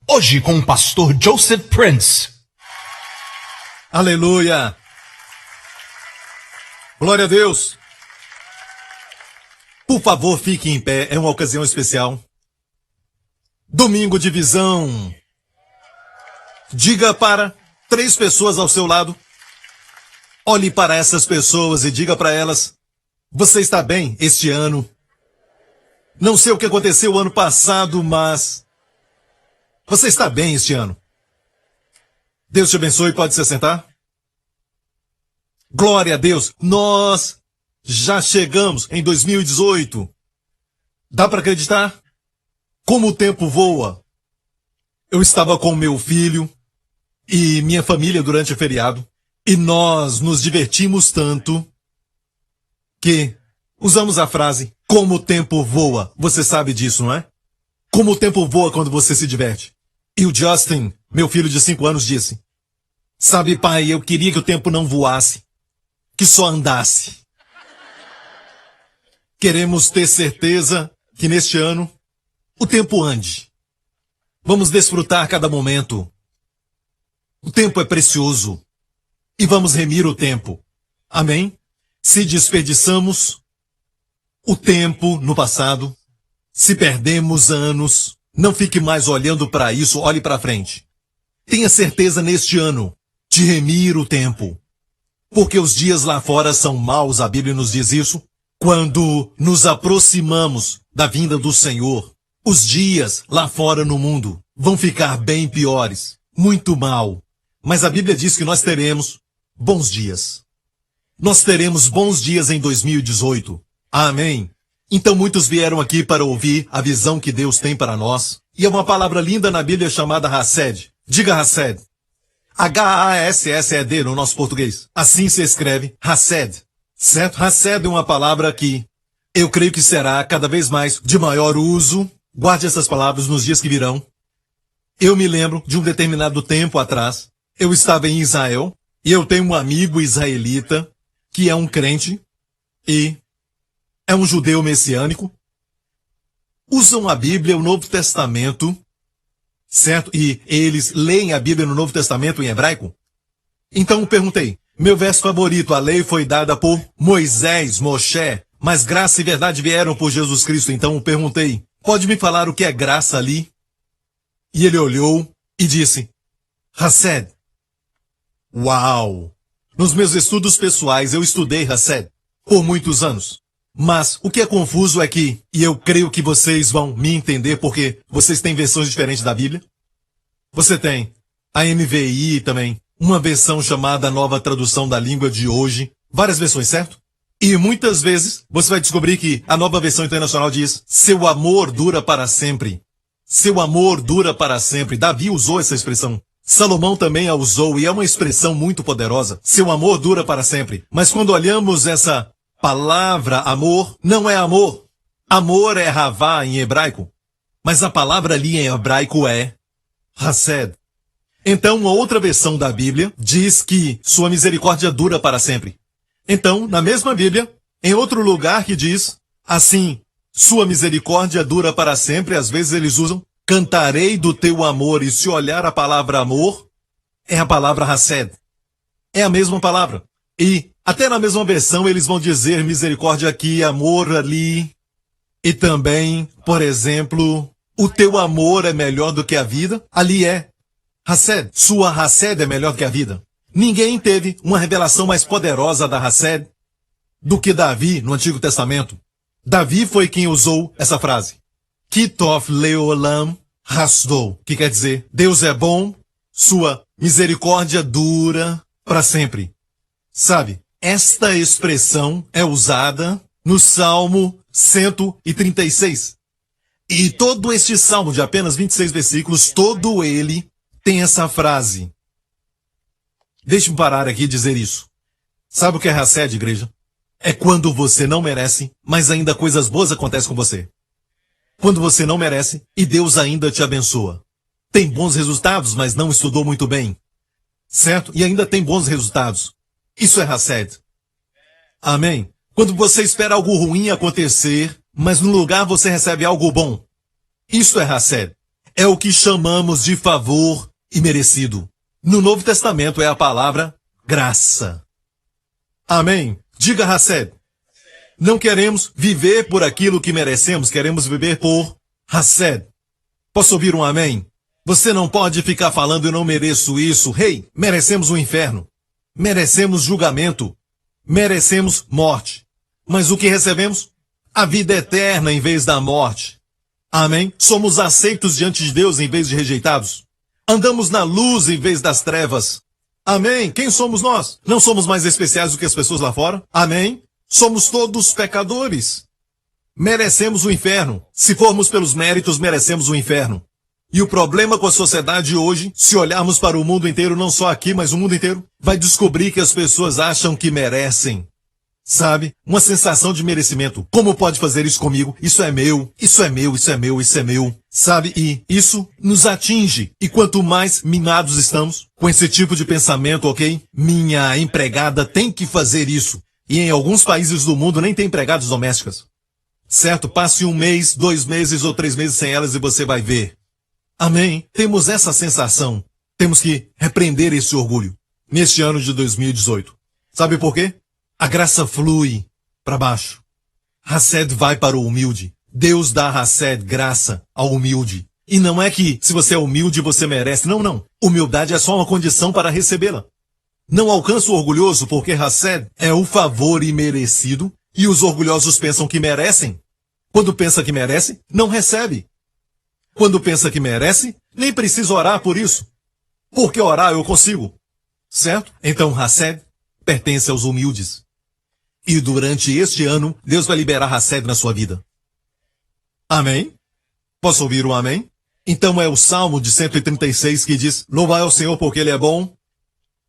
Hoje com o pastor Joseph Prince. Aleluia! Glória a Deus! Por favor, fique em pé, é uma ocasião especial. Domingo de visão. Diga para 3 pessoas ao seu lado. Olhe para essas pessoas e diga para elas: você está bem este ano? Não sei o que aconteceu o ano passado, mas você está bem este ano. Deus te abençoe, pode se assentar. Glória a Deus, nós já chegamos em 2018. Dá para acreditar? Como o tempo voa. Eu estava com meu filho e minha família durante o feriado e nós nos divertimos tanto que usamos a frase, como o tempo voa. Você sabe disso, não é? Como o tempo voa quando você se diverte. E o Justin, meu filho de 5 anos, disse: sabe, pai, eu queria que o tempo não voasse, que só andasse. Queremos ter certeza que neste ano o tempo ande. Vamos desfrutar cada momento. O tempo é precioso. E vamos remir o tempo. Amém? Se desperdiçamos o tempo no passado, se perdemos anos, não fique mais olhando para isso, olhe para frente. Tenha certeza neste ano de remir o tempo. Porque os dias lá fora são maus, a Bíblia nos diz isso. Quando nos aproximamos da vinda do Senhor, os dias lá fora no mundo vão ficar bem piores, muito mal. Mas a Bíblia diz que nós teremos bons dias. Nós teremos bons dias em 2018. Amém. Então muitos vieram aqui para ouvir a visão que Deus tem para nós. E é uma palavra linda na Bíblia chamada Hased. Diga Hased. H-A-S-S-E-D no nosso português. Assim se escreve Hased. Certo? Hased é uma palavra que eu creio que será cada vez mais de maior uso. Guarde essas palavras nos dias que virão. Eu me lembro de um determinado tempo atrás. Eu estava em Israel e eu tenho um amigo israelita que é um crente e é um judeu messiânico. Usam a Bíblia, o Novo Testamento, certo? E eles leem a Bíblia no Novo Testamento em hebraico. Então eu perguntei, meu verso favorito, a lei foi dada por Moisés, Moshe, mas graça e verdade vieram por Jesus Cristo. Então eu perguntei, pode me falar o que é graça ali? E ele olhou e disse, Hased. Uau! Nos meus estudos pessoais eu estudei Hased por muitos anos. Mas o que é confuso é que, e eu creio que vocês vão me entender porque vocês têm versões diferentes da Bíblia. Você tem a NVI também, uma versão chamada Nova Tradução da Língua de Hoje, várias versões, certo? E muitas vezes você vai descobrir que a Nova Versão Internacional diz, seu amor dura para sempre. Seu amor dura para sempre. Davi usou essa expressão. Salomão também a usou e é uma expressão muito poderosa. Seu amor dura para sempre. Mas quando olhamos essa palavra amor, não é amor. Amor é havá em hebraico. Mas a palavra ali em hebraico é hased. Então, uma outra versão da Bíblia diz que sua misericórdia dura para sempre. Então, na mesma Bíblia, em outro lugar que diz assim, sua misericórdia dura para sempre, às vezes eles usam cantarei do teu amor, e se olhar a palavra amor, é a palavra hased. É a mesma palavra. E até na mesma versão eles vão dizer misericórdia aqui, amor ali. E também, por exemplo, o teu amor é melhor do que a vida. Ali é hased. Sua hased é melhor do que a vida. Ninguém teve uma revelação mais poderosa da hased do que Davi no Antigo Testamento. Davi foi quem usou essa frase. Kitov leolam hasdou, que quer dizer, Deus é bom, sua misericórdia dura para sempre. Sabe, esta expressão é usada no Salmo 136. E todo este salmo de apenas 26 versículos, todo ele tem essa frase. Deixe-me parar aqui e dizer isso. Sabe o que é hased, igreja? É quando você não merece, mas ainda coisas boas acontecem com você. Quando você não merece e Deus ainda te abençoa. Tem bons resultados, mas não estudou muito bem. Certo? E ainda tem bons resultados. Isso é hased. Amém? Quando você espera algo ruim acontecer, mas no lugar você recebe algo bom. Isso é hased. é o que chamamos de favor imerecido. No Novo Testamento é a palavra graça. Amém. Diga, Hassed. Não queremos viver por aquilo que merecemos, queremos viver por Hassed. Posso ouvir um amém? Você não pode ficar falando eu não mereço isso. Hey, merecemos o inferno. Merecemos julgamento. Merecemos morte. Mas o que recebemos? A vida eterna em vez da morte. Amém? Somos aceitos diante de Deus em vez de rejeitados. Andamos na luz em vez das trevas. Amém? Quem somos nós? Não somos mais especiais do que as pessoas lá fora? Amém? Somos todos pecadores. Merecemos o inferno. Se formos pelos méritos, merecemos o inferno. E o problema com a sociedade hoje, se olharmos para o mundo inteiro, não só aqui, mas o mundo inteiro, vai descobrir que as pessoas acham que merecem. Sabe? Uma sensação de merecimento. Como pode fazer isso comigo? Isso é meu, isso é meu, isso é meu, isso é meu. Sabe? E isso nos atinge. E quanto mais mimados estamos com esse tipo de pensamento, ok? Minha empregada tem que fazer isso. E em alguns países do mundo nem tem empregadas domésticas. Certo? Passe 1 mês, 2 meses ou 3 meses sem elas e você vai ver. Amém? Temos essa sensação. Temos que repreender esse orgulho. Neste ano de 2018. Sabe por quê? A graça flui para baixo. Hassed vai para o humilde. Deus dá Hassed, graça, ao humilde. E não é que se você é humilde você merece. Não, não. Humildade é só uma condição para recebê-la. Não alcança o orgulhoso porque Hassed é o favor imerecido e os orgulhosos pensam que merecem. Quando pensa que merece, não recebe. Quando pensa que merece, nem precisa orar por isso. Porque orar eu consigo. Certo? Então Hassed pertence aos humildes. E durante este ano, Deus vai liberar Hassed na sua vida. Amém? Posso ouvir um amém? Então é o Salmo de 136 que diz, louvai ao Senhor porque Ele é bom.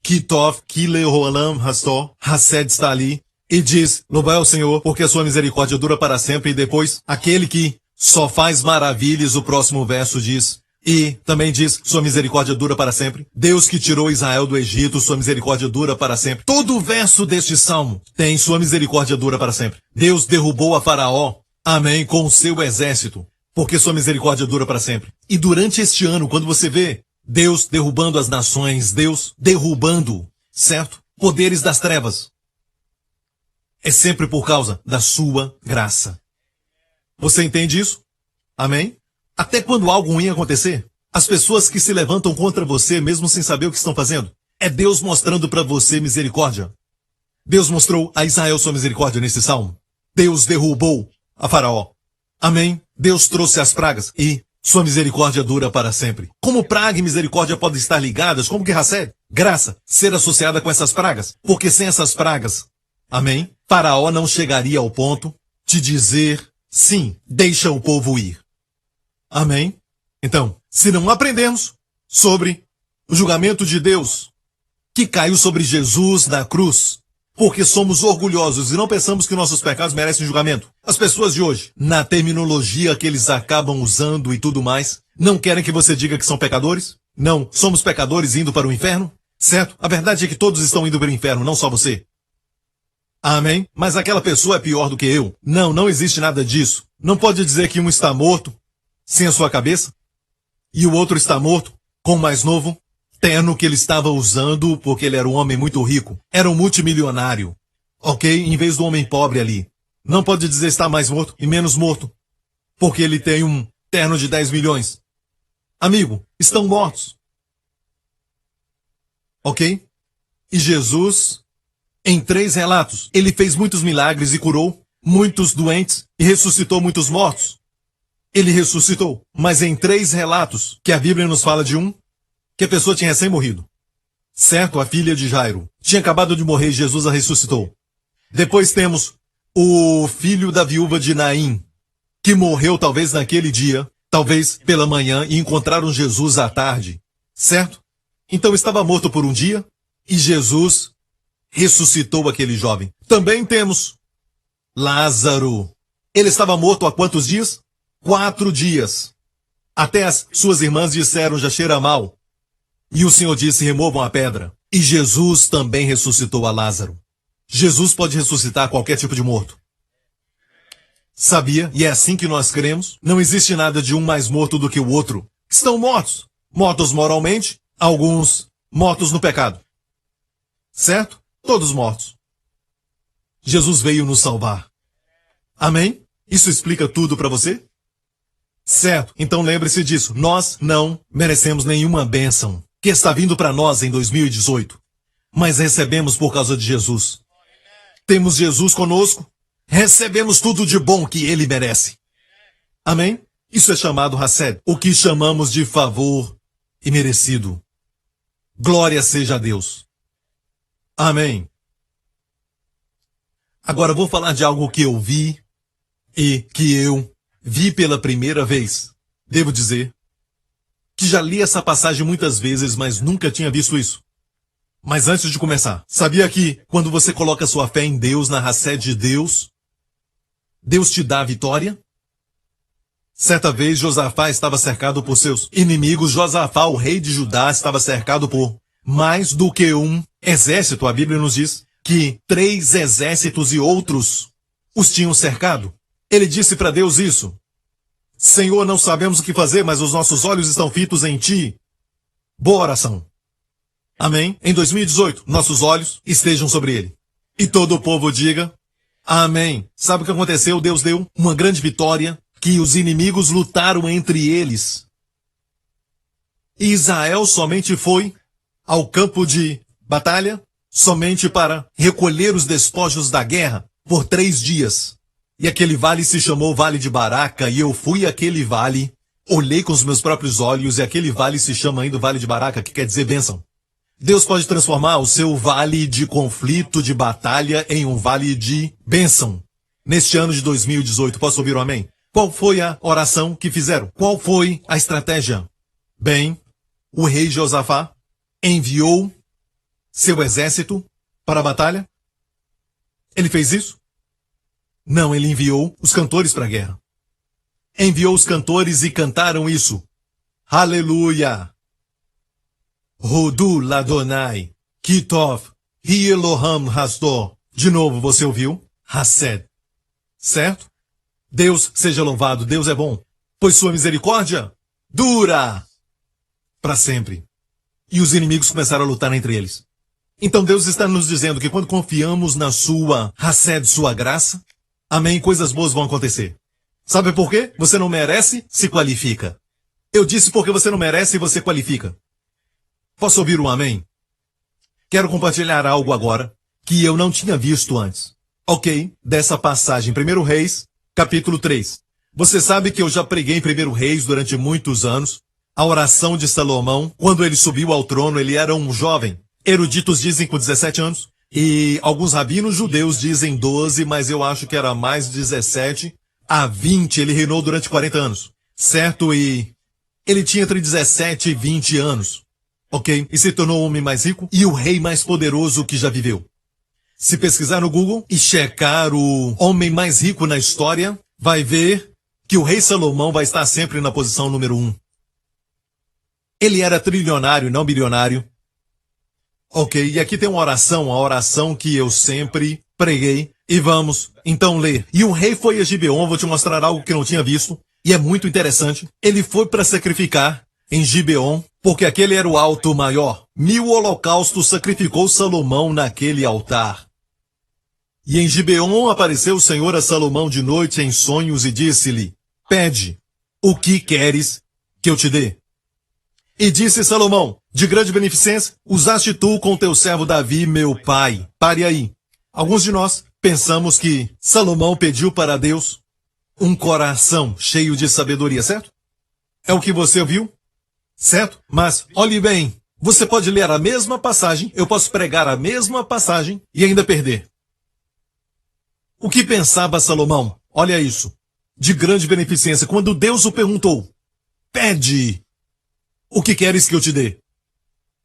Kitov, Kileholam, Hastor, Hassed está ali. E diz, louvai ao Senhor porque a sua misericórdia dura para sempre. E depois, aquele que só faz maravilhas, o próximo verso diz, e também diz, sua misericórdia dura para sempre. Deus que tirou Israel do Egito, sua misericórdia dura para sempre. Todo o verso deste salmo tem sua misericórdia dura para sempre. Deus derrubou a Faraó, amém, com o seu exército, porque sua misericórdia dura para sempre. E durante este ano, quando você vê Deus derrubando as nações, Deus derrubando, certo? Poderes das trevas, é sempre por causa da sua graça. Você entende isso? Amém? Até quando algo ruim acontecer, as pessoas que se levantam contra você, mesmo sem saber o que estão fazendo, é Deus mostrando para você misericórdia. Deus mostrou a Israel sua misericórdia nesse salmo. Deus derrubou a Faraó. Amém? Deus trouxe as pragas e sua misericórdia dura para sempre. Como praga e misericórdia podem estar ligadas? Como que Hassed, graça, ser associada com essas pragas? Porque sem essas pragas, amém? Faraó não chegaria ao ponto de dizer, sim, deixa o povo ir. Amém? Então, se não aprendermos sobre o julgamento de Deus que caiu sobre Jesus na cruz, porque somos orgulhosos e não pensamos que nossos pecados merecem julgamento. As pessoas de hoje, na terminologia que eles acabam usando e tudo mais, não querem que você diga que são pecadores? Não, somos pecadores indo para o inferno? Certo? A verdade é que todos estão indo para o inferno, não só você. Amém? Mas aquela pessoa é pior do que eu. Não, não existe nada disso. Não pode dizer que um está morto sem a sua cabeça e o outro está morto com o mais novo terno que ele estava usando porque ele era um homem muito rico. Era um multimilionário. Ok? Em vez do homem pobre ali. Não pode dizer está mais morto e menos morto porque ele tem um terno de 10 milhões. Amigo, estão mortos. Ok? E Jesus, em 3 relatos, ele fez muitos milagres e curou muitos doentes e ressuscitou muitos mortos. Ele ressuscitou, mas em 3 relatos, que a Bíblia nos fala de um, que a pessoa tinha recém-morrido. Certo? A filha de Jairo. Tinha acabado de morrer e Jesus a ressuscitou. Depois temos o filho da viúva de Naim, que morreu talvez naquele dia, talvez pela manhã, e encontraram Jesus à tarde. Certo? Então estava morto por um dia, e Jesus ressuscitou aquele jovem. Também temos Lázaro. Ele estava morto há quantos dias? 4 dias. Até as suas irmãs disseram, já cheira mal. E o Senhor disse, removam a pedra. E Jesus também ressuscitou a Lázaro. Jesus pode ressuscitar qualquer tipo de morto. Sabia? E é assim que nós cremos. Não existe nada de um mais morto do que o outro. estão mortos. Mortos moralmente, alguns mortos no pecado. Certo? Todos mortos. Jesus veio nos salvar. Amém? Isso explica tudo para você? Certo. Então lembre-se disso. Nós não merecemos nenhuma bênção que está vindo para nós em 2018. Mas recebemos por causa de Jesus. Temos Jesus conosco. Recebemos tudo de bom que ele merece. Amém? Isso é chamado Hassed, o que chamamos de favor imerecido. Glória seja a Deus. Amém. Agora vou falar de algo que eu vi e que eu vi pela primeira vez. Devo dizer que já li essa passagem muitas vezes, mas nunca tinha visto isso. Mas antes de começar, sabia que quando você coloca sua fé em Deus, na Hassed de Deus, Deus te dá a vitória? Certa vez Josafá estava cercado por seus inimigos. Josafá, o rei de Judá, estava cercado por mais do que um exército. A Bíblia nos diz que 3 exércitos e outros os tinham cercado. Ele disse para Deus isso: Senhor, não sabemos o que fazer, mas os nossos olhos estão fitos em Ti. Boa oração. Amém? Em 2018, nossos olhos estejam sobre Ele. E todo o povo diga: Amém. Sabe o que aconteceu? Deus deu uma grande vitória, que os inimigos lutaram entre eles. E Israel somente foi ao campo de batalha, somente para recolher os despojos da guerra, por 3 dias. E aquele vale se chamou Vale de Baraca, e eu fui àquele vale, olhei com os meus próprios olhos, e aquele vale se chama ainda Vale de Baraca, que quer dizer bênção. Deus pode transformar o seu vale de conflito, de batalha, em um vale de bênção. Neste ano de 2018, posso ouvir um amém? Qual foi a oração que fizeram? Qual foi a estratégia? Bem, o rei Josafá enviou seu exército para a batalha. Ele fez isso? Não, ele enviou os cantores para a guerra. Enviou os cantores e cantaram isso. Aleluia! Hodu Ladonai, Kitov, Hi Eloham Hasdor. De novo, você ouviu? Hassed. Certo? Deus seja louvado, Deus é bom, pois sua misericórdia dura para sempre. E os inimigos começaram a lutar entre eles. Então Deus está nos dizendo que quando confiamos na sua Hassed, sua graça, amém, coisas boas vão acontecer. Sabe por quê? Você não merece, se qualifica. Eu disse porque você não merece e você qualifica. Posso ouvir um amém? Quero compartilhar algo agora que eu não tinha visto antes. Ok, dessa passagem, 1 Reis, capítulo 3. Você sabe que eu já preguei em 1 Reis durante muitos anos. A oração de Salomão, quando ele subiu ao trono, ele era um jovem. Eruditos dizem com 17 anos. E alguns rabinos judeus dizem 12, mas eu acho que era mais 17 a 20. Ele reinou durante 40 anos. Certo? E ele tinha entre 17 e 20 anos. Ok? E se tornou o homem mais rico e o rei mais poderoso que já viveu. Se pesquisar no Google e checar o homem mais rico na história, vai ver que o rei Salomão vai estar sempre na posição número 1. Ele era trilionário, não bilionário. Ok, e aqui tem uma oração, a oração que eu sempre preguei. E vamos, então, ler. E o rei foi a Gibeon, vou te mostrar algo que não tinha visto. E é muito interessante. Ele foi para sacrificar em Gibeon, porque aquele era o alto maior. 1000 holocaustos sacrificou Salomão naquele altar. E em Gibeon apareceu o Senhor a Salomão de noite em sonhos e disse-lhe: Pede, o que queres que eu te dê? E disse Salomão: De grande beneficência, usaste tu com teu servo Davi, meu pai. Pare aí. Alguns de nós pensamos que Salomão pediu para Deus um coração cheio de sabedoria, certo? É o que você ouviu? Certo? Mas, olhe bem, você pode ler a mesma passagem, eu posso pregar a mesma passagem e ainda perder. O que pensava Salomão? Olha isso. De grande beneficência, quando Deus o perguntou: Pede, o que queres que eu te dê?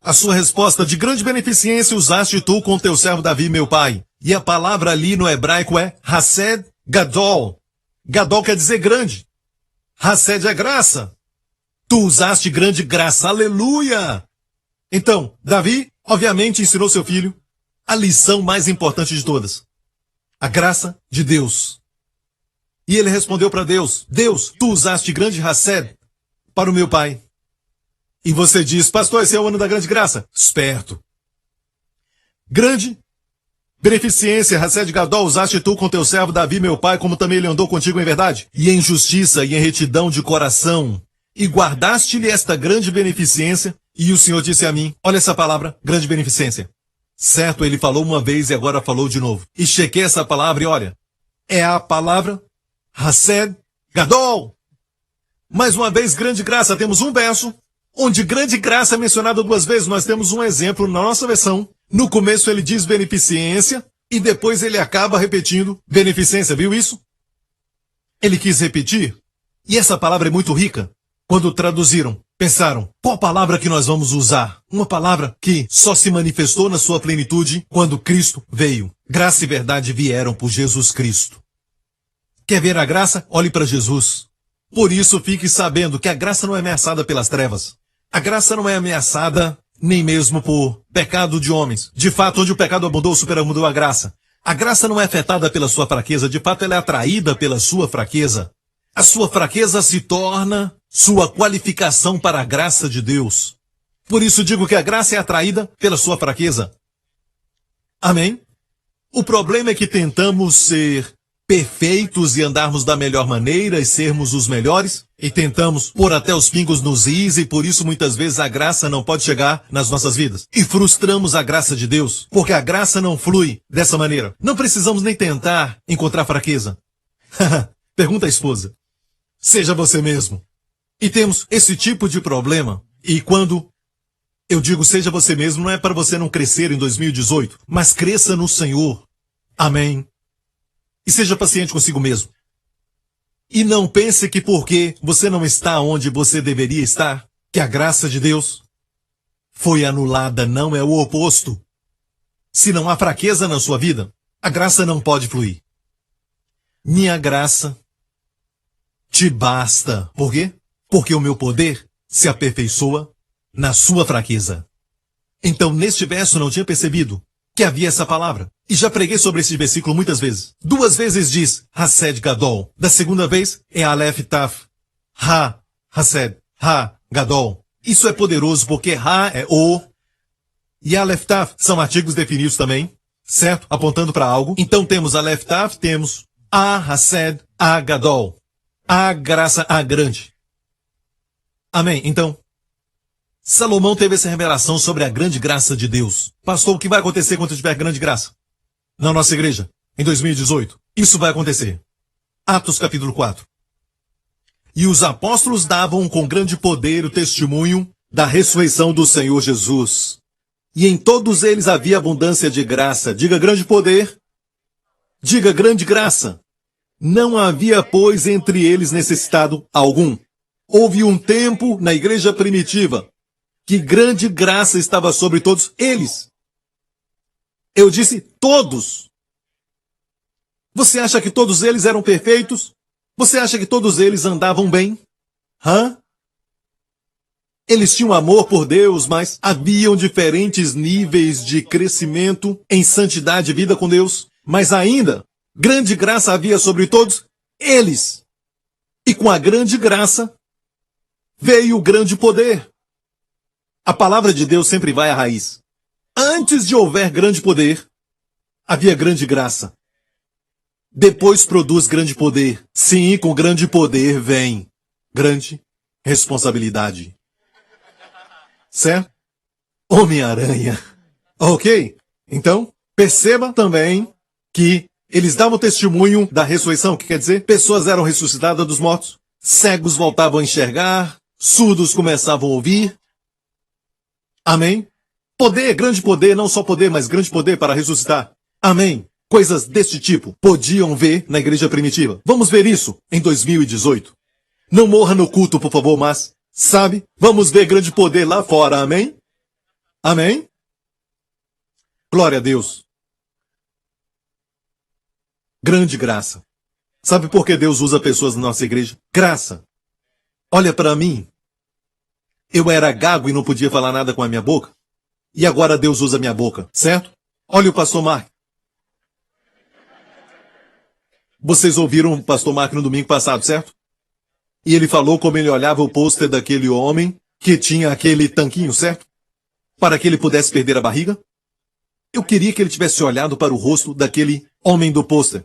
A sua resposta: de grande beneficência usaste tu com teu servo Davi, meu pai. E a palavra ali no hebraico é Hassed Gadol. Gadol quer dizer grande. Hassed é graça. Tu usaste grande graça. Aleluia! Então, Davi, obviamente, ensinou seu filho a lição mais importante de todas. A graça de Deus. E ele respondeu para Deus: Deus, tu usaste grande Hassed para o meu pai. E você diz, pastor, esse é o ano da grande graça. Esperto. Grande beneficência, Hased Gadol, usaste tu com teu servo Davi, meu pai, como também ele andou contigo em verdade, e em justiça e em retidão de coração. E guardaste-lhe esta grande beneficência. E o Senhor disse a mim, olha essa palavra, grande beneficência. Certo, ele falou uma vez e agora falou de novo. E chequei essa palavra e olha, é a palavra Hased Gadol. Mais uma vez, grande graça, temos um verso, onde grande graça é mencionada duas vezes. Nós temos um exemplo na nossa versão. No começo ele diz beneficência e depois ele acaba repetindo beneficência. Viu isso? Ele quis repetir. E essa palavra é muito rica. Quando traduziram, pensaram, qual palavra que nós vamos usar? Uma palavra que só se manifestou na sua plenitude quando Cristo veio. Graça e verdade vieram por Jesus Cristo. Quer ver a graça? Olhe para Jesus. Por isso fique sabendo que a graça não é ameaçada pelas trevas. A graça não é ameaçada nem mesmo por pecado de homens. De fato, onde o pecado abundou, superabundou a graça. A graça não é afetada pela sua fraqueza. De fato, ela é atraída pela sua fraqueza. A sua fraqueza se torna sua qualificação para a graça de Deus. Por isso digo que a graça é atraída pela sua fraqueza. Amém? O problema é que tentamos ser perfeitos e andarmos da melhor maneira e sermos os melhores, e tentamos pôr até os pingos nos is, e por isso muitas vezes a graça não pode chegar nas nossas vidas. E frustramos a graça de Deus, porque a graça não flui dessa maneira. Não precisamos nem tentar encontrar fraqueza. Pergunta à esposa. Seja você mesmo. E temos esse tipo de problema, e quando eu digo seja você mesmo, não é para você não crescer em 2018, mas cresça no Senhor. Amém. E seja paciente consigo mesmo. E não pense que porque você não está onde você deveria estar, que a graça de Deus foi anulada. Não é o oposto. Se não há fraqueza na sua vida, a graça não pode fluir. Minha graça te basta. Por quê? Porque o meu poder se aperfeiçoa na sua fraqueza. Então, neste verso, não tinha percebido que havia essa palavra. E já preguei sobre esse versículo muitas vezes. Duas vezes diz Hased Gadol. Da segunda vez é Aleph Taf. Ha, Hased, Ha, Gadol. Isso é poderoso porque Ha é o e Aleph Taf são artigos definidos também, certo? Apontando para algo. Então temos Aleph Taf, temos A, Hased, A, Gadol. A graça, A grande. Amém? Então, Salomão teve essa revelação sobre a grande graça de Deus. Pastor, o que vai acontecer quando tiver grande graça? Na nossa igreja, em 2018. Isso vai acontecer. Atos capítulo 4. E os apóstolos davam com grande poder o testemunho da ressurreição do Senhor Jesus. E em todos eles havia abundância de graça. Diga grande poder. Diga grande graça. Não havia, pois, entre eles necessitado algum. Houve um tempo na igreja primitiva que grande graça estava sobre todos eles. Eu disse todos. Você acha que todos eles eram perfeitos? Você acha que todos eles andavam bem? Eles tinham amor por Deus, mas haviam diferentes níveis de crescimento em santidade e vida com Deus. Mas ainda, grande graça havia sobre todos eles. E com a grande graça veio o grande poder. A palavra de Deus sempre vai à raiz. Antes de houver grande poder, havia grande graça. Depois produz grande poder. Sim, com grande poder vem grande responsabilidade. Certo? Homem-Aranha. Ok? Então, perceba também que eles davam testemunho da ressurreição, que quer dizer, pessoas eram ressuscitadas dos mortos, cegos voltavam a enxergar, surdos começavam a ouvir. Amém? Poder, grande poder, não só poder, mas grande poder para ressuscitar. Amém? Coisas deste tipo podiam ver na igreja primitiva. Vamos ver isso em 2018. Não morra no culto, por favor, mas, sabe, vamos ver grande poder lá fora. Amém? Amém? Glória a Deus. Grande graça. Sabe por que Deus usa pessoas na nossa igreja? Graça. Olha para mim. Eu era gago e não podia falar nada com a minha boca. E agora Deus usa a minha boca, certo? Olha o pastor Mark. Vocês ouviram o pastor Mark no domingo passado, certo? E ele falou como ele olhava o pôster daquele homem que tinha aquele tanquinho, certo? Para que ele pudesse perder a barriga? Eu queria que ele tivesse olhado para o rosto daquele homem do pôster.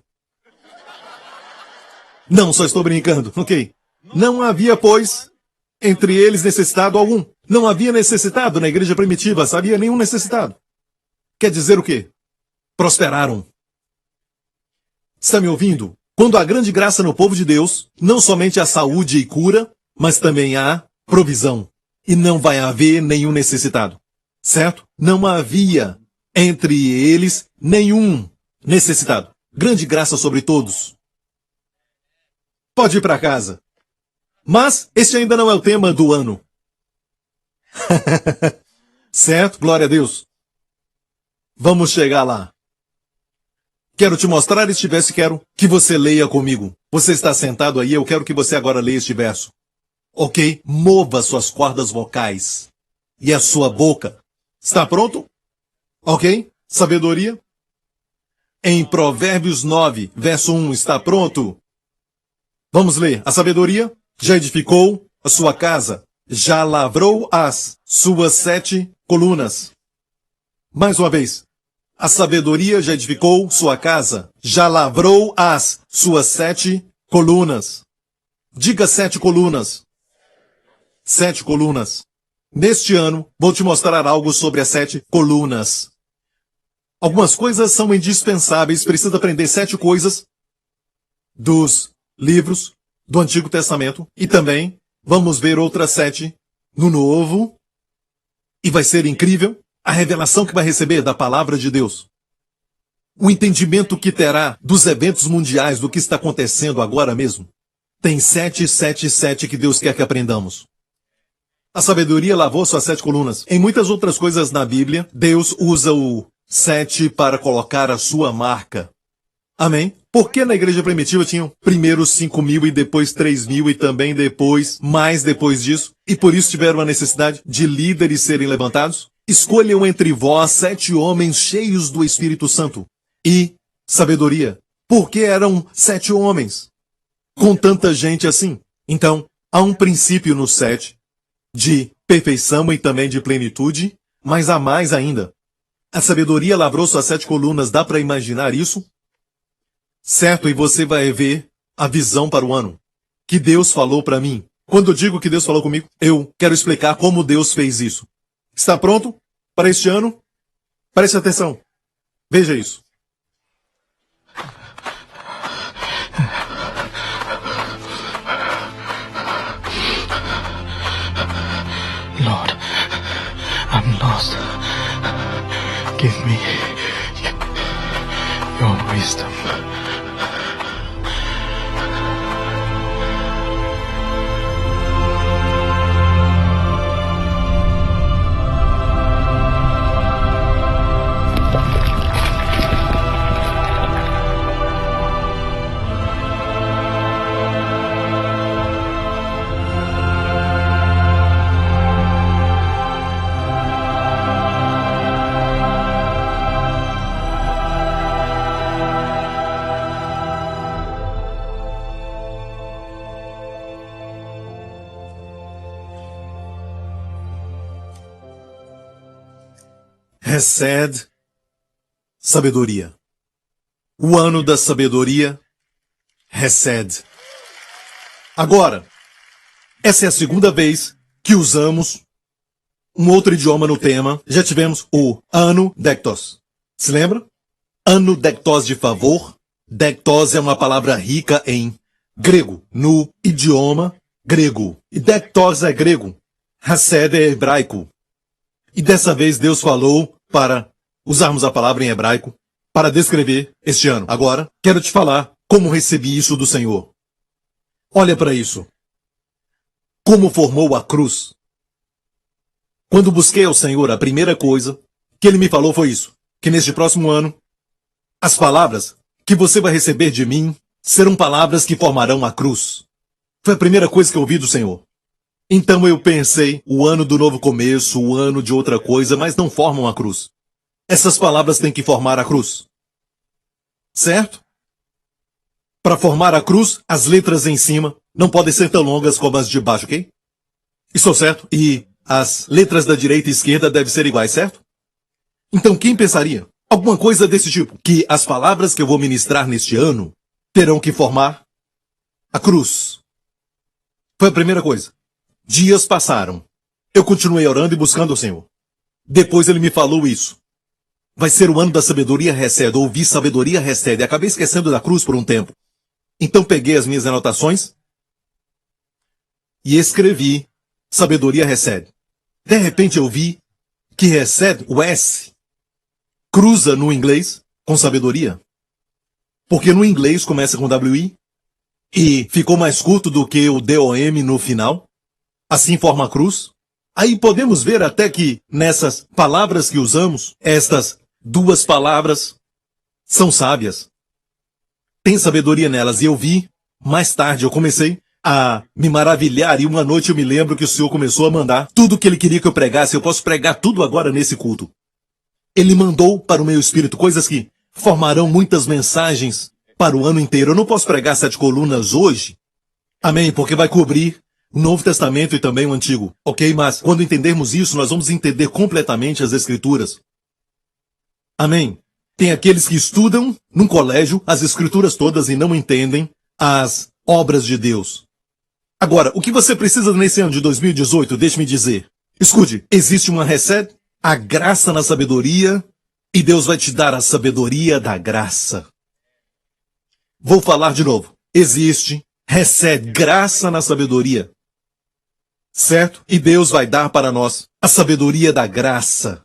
Não, só estou brincando, ok. Não havia, pois, entre eles necessitado algum. Não havia necessitado na igreja primitiva, sabia? Nenhum necessitado. Quer dizer o quê? Prosperaram. Está me ouvindo? Quando há grande graça no povo de Deus, não somente há saúde e cura, mas também há provisão. E não vai haver nenhum necessitado. Certo? Não havia entre eles nenhum necessitado. Grande graça sobre todos. Pode ir para casa. Mas este ainda não é o tema do ano. Certo? Glória a Deus. Vamos chegar lá. Quero te mostrar este verso e quero que você leia comigo. Você está sentado aí, eu quero que você agora leia este verso. Ok? Mova suas cordas vocais e a sua boca. Está pronto? Ok? Sabedoria? Em Provérbios 9, verso 1, está pronto? Vamos ler. A sabedoria já edificou a sua casa, já lavrou as suas 7 colunas. Mais uma vez. A sabedoria já edificou sua casa, já lavrou as suas 7 colunas. Diga 7 colunas. 7 colunas. Neste ano, vou te mostrar algo sobre as 7 colunas. Algumas coisas são indispensáveis, precisa aprender 7 coisas dos livros do Antigo Testamento. E também vamos ver outras 7 no Novo. E vai ser incrível a revelação que vai receber da palavra de Deus. O entendimento que terá dos eventos mundiais, do que está acontecendo agora mesmo. Tem 7, 7, 7 que Deus quer que aprendamos. A sabedoria lavou suas 7 colunas. Em muitas outras coisas na Bíblia, Deus usa o 7 para colocar a sua marca. Amém? Por que na igreja primitiva tinham primeiro 5.000 e depois 3.000 e também depois, mais depois disso? E por isso tiveram a necessidade de líderes serem levantados? Escolham entre vós 7 homens cheios do Espírito Santo e sabedoria. Por que eram 7 homens? Com tanta gente assim. Então, há um princípio no 7 de perfeição e também de plenitude, mas há mais ainda. A sabedoria lavrou suas 7 colunas, dá para imaginar isso? Certo, e você vai ver a visão para o ano. Que Deus falou para mim. Quando eu digo que Deus falou comigo, eu quero explicar como Deus fez isso. Está pronto para este ano? Preste atenção. Veja isso. Lord, I'm lost. Give me your wisdom. Hesed, sabedoria. O ano da sabedoria, Hesed. Agora, essa é a segunda vez que usamos um outro idioma no tema. Já tivemos o ano dectos. Se lembra? Ano dectos de favor. Dectos é uma palavra rica em grego, no idioma grego. E dectos é grego. Hesed é hebraico. E dessa vez Deus falou para usarmos a palavra em hebraico para descrever este ano. Agora, quero te falar como recebi isso do Senhor. Olha para isso. Como formou a cruz. Quando busquei ao Senhor, a primeira coisa que Ele me falou foi isso. Que neste próximo ano, as palavras que você vai receber de mim serão palavras que formarão a cruz. Foi a primeira coisa que eu ouvi do Senhor. Então eu pensei, o ano do novo começo, o ano de outra coisa, mas não formam a cruz. Essas palavras têm que formar a cruz. Certo? Para formar a cruz, as letras em cima não podem ser tão longas como as de baixo, ok? Estou certo? E as letras da direita e esquerda devem ser iguais, certo? Então quem pensaria? Alguma coisa desse tipo, que as palavras que eu vou ministrar neste ano terão que formar a cruz. Foi a primeira coisa. Dias passaram. Eu continuei orando e buscando o Senhor. Depois ele me falou isso. Vai ser o ano da sabedoria Hesed. Ouvi sabedoria Hesed. Acabei esquecendo da cruz por um tempo. Então peguei as minhas anotações e escrevi sabedoria Hesed. De repente eu vi que Hesed, o S, cruza no inglês com sabedoria. Porque no inglês começa com WI e ficou mais curto do que o DOM no final. Assim forma a cruz. Aí podemos ver até que nessas palavras que usamos, estas duas palavras são sábias. Tem sabedoria nelas. E eu vi, mais tarde eu comecei a me maravilhar. E uma noite eu me lembro que o Senhor começou a mandar tudo o que Ele queria que eu pregasse. Eu posso pregar tudo agora nesse culto. Ele mandou para o meu espírito coisas que formarão muitas mensagens para o ano inteiro. Eu não posso pregar 7 colunas hoje. Amém, porque vai cobrir o Novo Testamento e também o Antigo. Ok, mas quando entendermos isso, nós vamos entender completamente as Escrituras. Amém. Tem aqueles que estudam num colégio as Escrituras todas e não entendem as obras de Deus. Agora, o que você precisa nesse ano de 2018, deixe-me dizer. Escute, existe uma Hesed, a graça na sabedoria, e Deus vai te dar a sabedoria da graça. Vou falar de novo. Existe Hesed, graça na sabedoria. Certo? E Deus vai dar para nós a sabedoria da graça.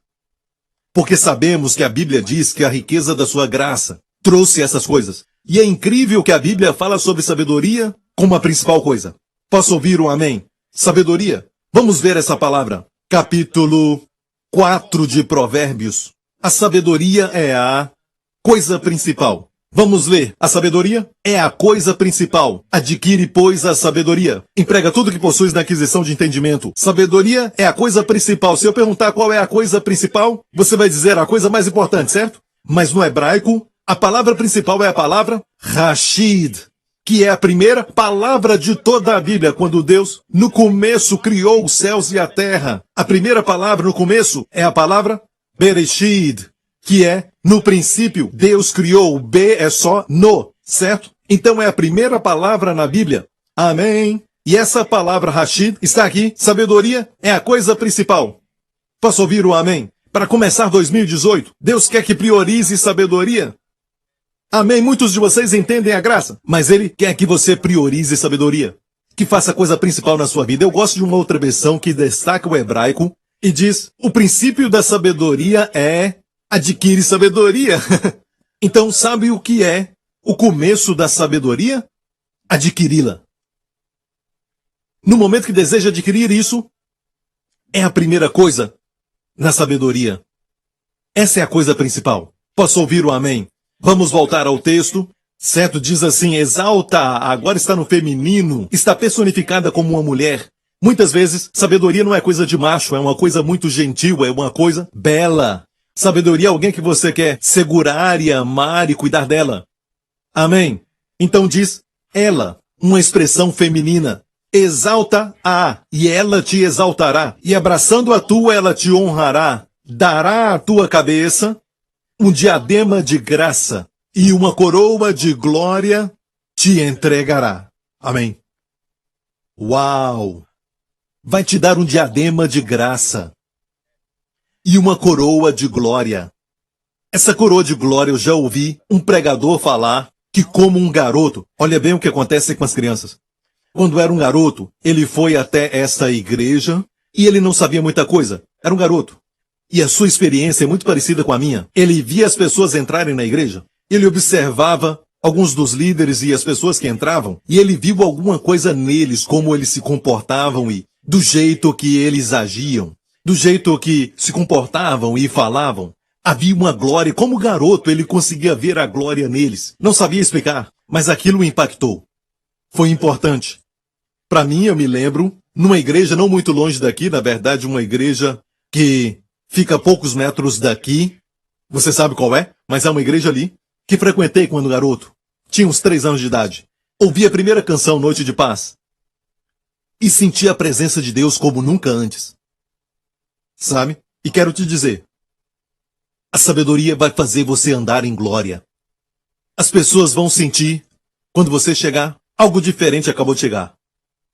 Porque sabemos que a Bíblia diz que a riqueza da sua graça trouxe essas coisas. E é incrível que a Bíblia fala sobre sabedoria como a principal coisa. Posso ouvir um amém? Sabedoria. Vamos ver essa palavra. Capítulo 4 de Provérbios. A sabedoria é a coisa principal. Vamos ler. A sabedoria é a coisa principal. Adquire, pois, a sabedoria. Emprega tudo que possuis na aquisição de entendimento. Sabedoria é a coisa principal. Se eu perguntar qual é a coisa principal, você vai dizer a coisa mais importante, certo? Mas no hebraico, a palavra principal é a palavra Rashid, que é a primeira palavra de toda a Bíblia, quando Deus, no começo, criou os céus e a terra. A primeira palavra no começo é a palavra Bereshit, que é, no princípio, Deus criou. O B é só no, certo? Então é a primeira palavra na Bíblia. Amém. E essa palavra Rashid está aqui. Sabedoria é a coisa principal. Posso ouvir o amém? Para começar 2018, Deus quer que priorize sabedoria. Amém. Muitos de vocês entendem a graça, mas Ele quer que você priorize sabedoria. Que faça a coisa principal na sua vida. Eu gosto de uma outra versão que destaca o hebraico e diz: o princípio da sabedoria é adquire sabedoria. Então, sabe o que é o começo da sabedoria? Adquiri-la. No momento que deseja adquirir isso, é a primeira coisa na sabedoria. Essa é a coisa principal. Posso ouvir o amém? Vamos voltar ao texto. Certo? Diz assim: exalta, agora está no feminino, está personificada como uma mulher. Muitas vezes, sabedoria não é coisa de macho, é uma coisa muito gentil, é uma coisa bela. Sabedoria é alguém que você quer segurar e amar e cuidar dela. Amém? Então diz ela, uma expressão feminina. Exalta a, e ela te exaltará. E abraçando a tua, ela te honrará. Dará à tua cabeça um diadema de graça e uma coroa de glória te entregará. Amém? Uau! Vai te dar um diadema de graça e uma coroa de glória. Essa coroa de glória eu já ouvi um pregador falar que, como um garoto, olha bem o que acontece com as crianças. Quando era um garoto, ele foi até essa igreja e ele não sabia muita coisa. Era um garoto. E a sua experiência é muito parecida com a minha. Ele via as pessoas entrarem na igreja. Ele observava alguns dos líderes e as pessoas que entravam. E ele viu alguma coisa neles, como eles se comportavam e do jeito que eles agiam. Do jeito que se comportavam e falavam. Havia uma glória. Como garoto, ele conseguia ver a glória neles. Não sabia explicar, mas aquilo o impactou. Foi importante. Para mim, eu me lembro, numa igreja não muito longe daqui, na verdade, uma igreja que fica a poucos metros daqui. Você sabe qual é? Mas é uma igreja ali que frequentei quando garoto. Tinha uns 3 anos de idade. Ouvi a primeira canção, Noite de Paz. E senti a presença de Deus como nunca antes. sabe? E quero te dizer, a sabedoria vai fazer você andar em glória. As pessoas vão sentir, quando você chegar, algo diferente acabou de chegar.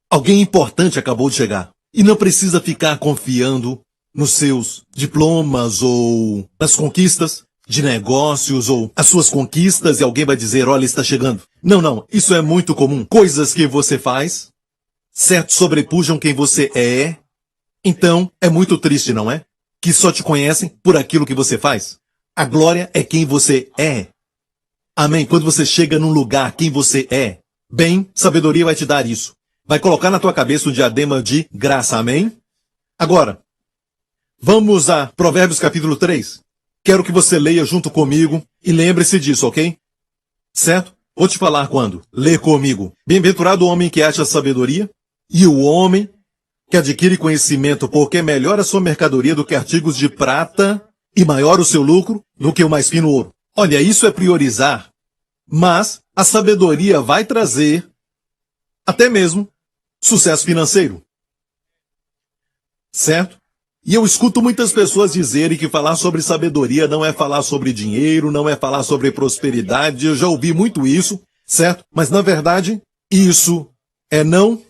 Alguém importante acabou de chegar. E não precisa ficar confiando nos seus diplomas ou nas conquistas de negócios ou as suas conquistas e alguém vai dizer, olha, está chegando. Não, não, isso é muito comum. Coisas que você faz, certo, sobrepujam quem você é. Então, é muito triste, não é? Que só te conhecem por aquilo que você faz. A glória é quem você é. Amém? Quando você chega num lugar, quem você é. Bem, sabedoria vai te dar isso. Vai colocar na tua cabeça um diadema de graça. Amém? Agora, vamos a Provérbios capítulo 3. Quero que você leia junto comigo e lembre-se disso, ok? Certo? Vou te falar quando. Lê comigo. Bem-aventurado o homem que acha sabedoria e o homem que adquire conhecimento, porque melhor a sua mercadoria do que artigos de prata e maior o seu lucro do que o mais fino ouro. Olha, isso é priorizar, mas a sabedoria vai trazer até mesmo sucesso financeiro. Certo? E eu escuto muitas pessoas dizerem que falar sobre sabedoria não é falar sobre dinheiro, não é falar sobre prosperidade. Eu já ouvi muito isso, certo? Mas na verdade, isso é não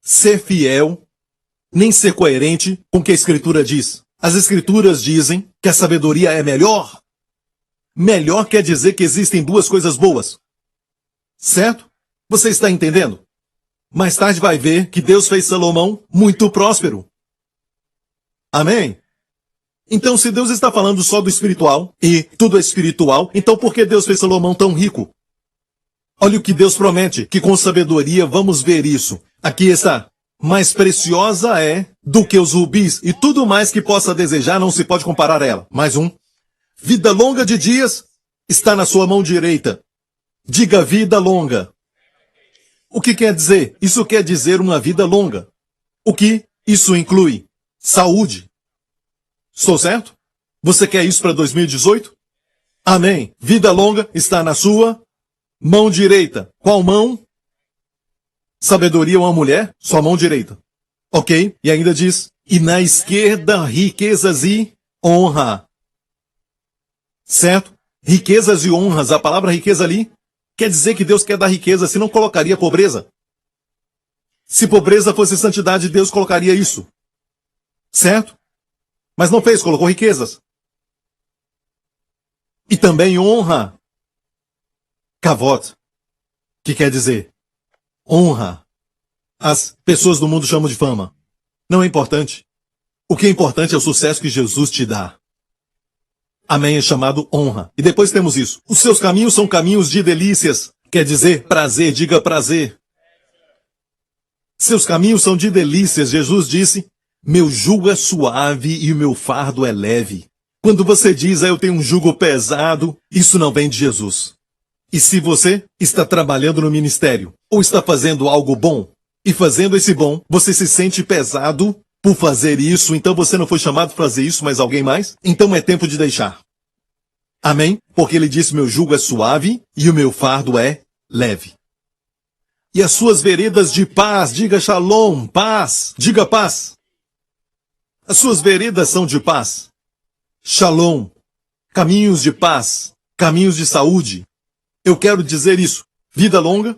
ser fiel, nem ser coerente com o que a Escritura diz. As Escrituras dizem que a sabedoria é melhor. Melhor quer dizer que existem duas coisas boas. Certo? Você está entendendo? Mais tarde vai ver que Deus fez Salomão muito próspero. Amém? Então, se Deus está falando só do espiritual, e tudo é espiritual, então por que Deus fez Salomão tão rico? Olha o que Deus promete, que com sabedoria vamos ver isso. Aqui está. Mais preciosa é do que os rubis, e tudo mais que possa desejar não se pode comparar a ela. Mais um. Vida longa de dias está na sua mão direita. Diga vida longa. O que quer dizer? Isso quer dizer uma vida longa. O que isso inclui? Saúde. Estou certo? Você quer isso para 2018? Amém. Vida longa está na sua mão direita. Qual mão? Sabedoria é uma mulher? Sua mão direita. Ok? E ainda diz, e na esquerda riquezas e honra. Certo? Riquezas e honras. A palavra riqueza ali quer dizer que Deus quer dar riqueza, se não colocaria pobreza. Se pobreza fosse santidade, Deus colocaria isso. Certo? Mas não fez, colocou riquezas. E também honra. Kavod. Que quer dizer honra. As pessoas do mundo chamam de fama. Não é importante. O que é importante é o sucesso que Jesus te dá. Amém é chamado honra. E depois temos isso. Os seus caminhos são caminhos de delícias. Quer dizer prazer, diga prazer. Seus caminhos são de delícias. Jesus disse, meu jugo é suave e o meu fardo é leve. Quando você diz, eu tenho um jugo pesado, isso não vem de Jesus. E se você está trabalhando no ministério, ou está fazendo algo bom, e fazendo esse bom, você se sente pesado por fazer isso, então você não foi chamado para fazer isso, mas alguém mais? Então é tempo de deixar. Amém? Porque ele disse, meu jugo é suave e o meu fardo é leve. E as suas veredas de paz, diga shalom, paz, diga paz. As suas veredas são de paz. Shalom, caminhos de paz, caminhos de saúde. Eu quero dizer isso. Vida longa.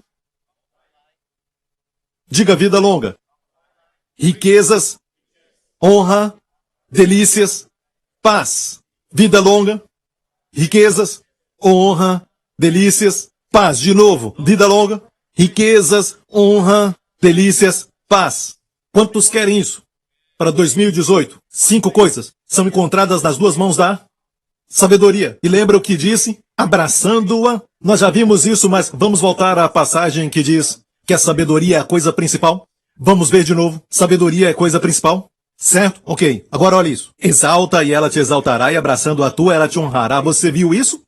Diga vida longa. Riquezas, honra, delícias, paz. Vida longa, riquezas, honra, delícias, paz. De novo, vida longa, riquezas, honra, delícias, paz. Quantos querem isso? Para 2018, 5 coisas são encontradas nas duas mãos da sabedoria. E lembra o que disse? Abraçando-a. Nós já vimos isso, mas vamos voltar à passagem que diz que a sabedoria é a coisa principal. Vamos ver de novo. Sabedoria é a coisa principal. Certo? Ok. Agora olha isso. Exalta e ela te exaltará, e abraçando a tua, ela te honrará. Você viu isso?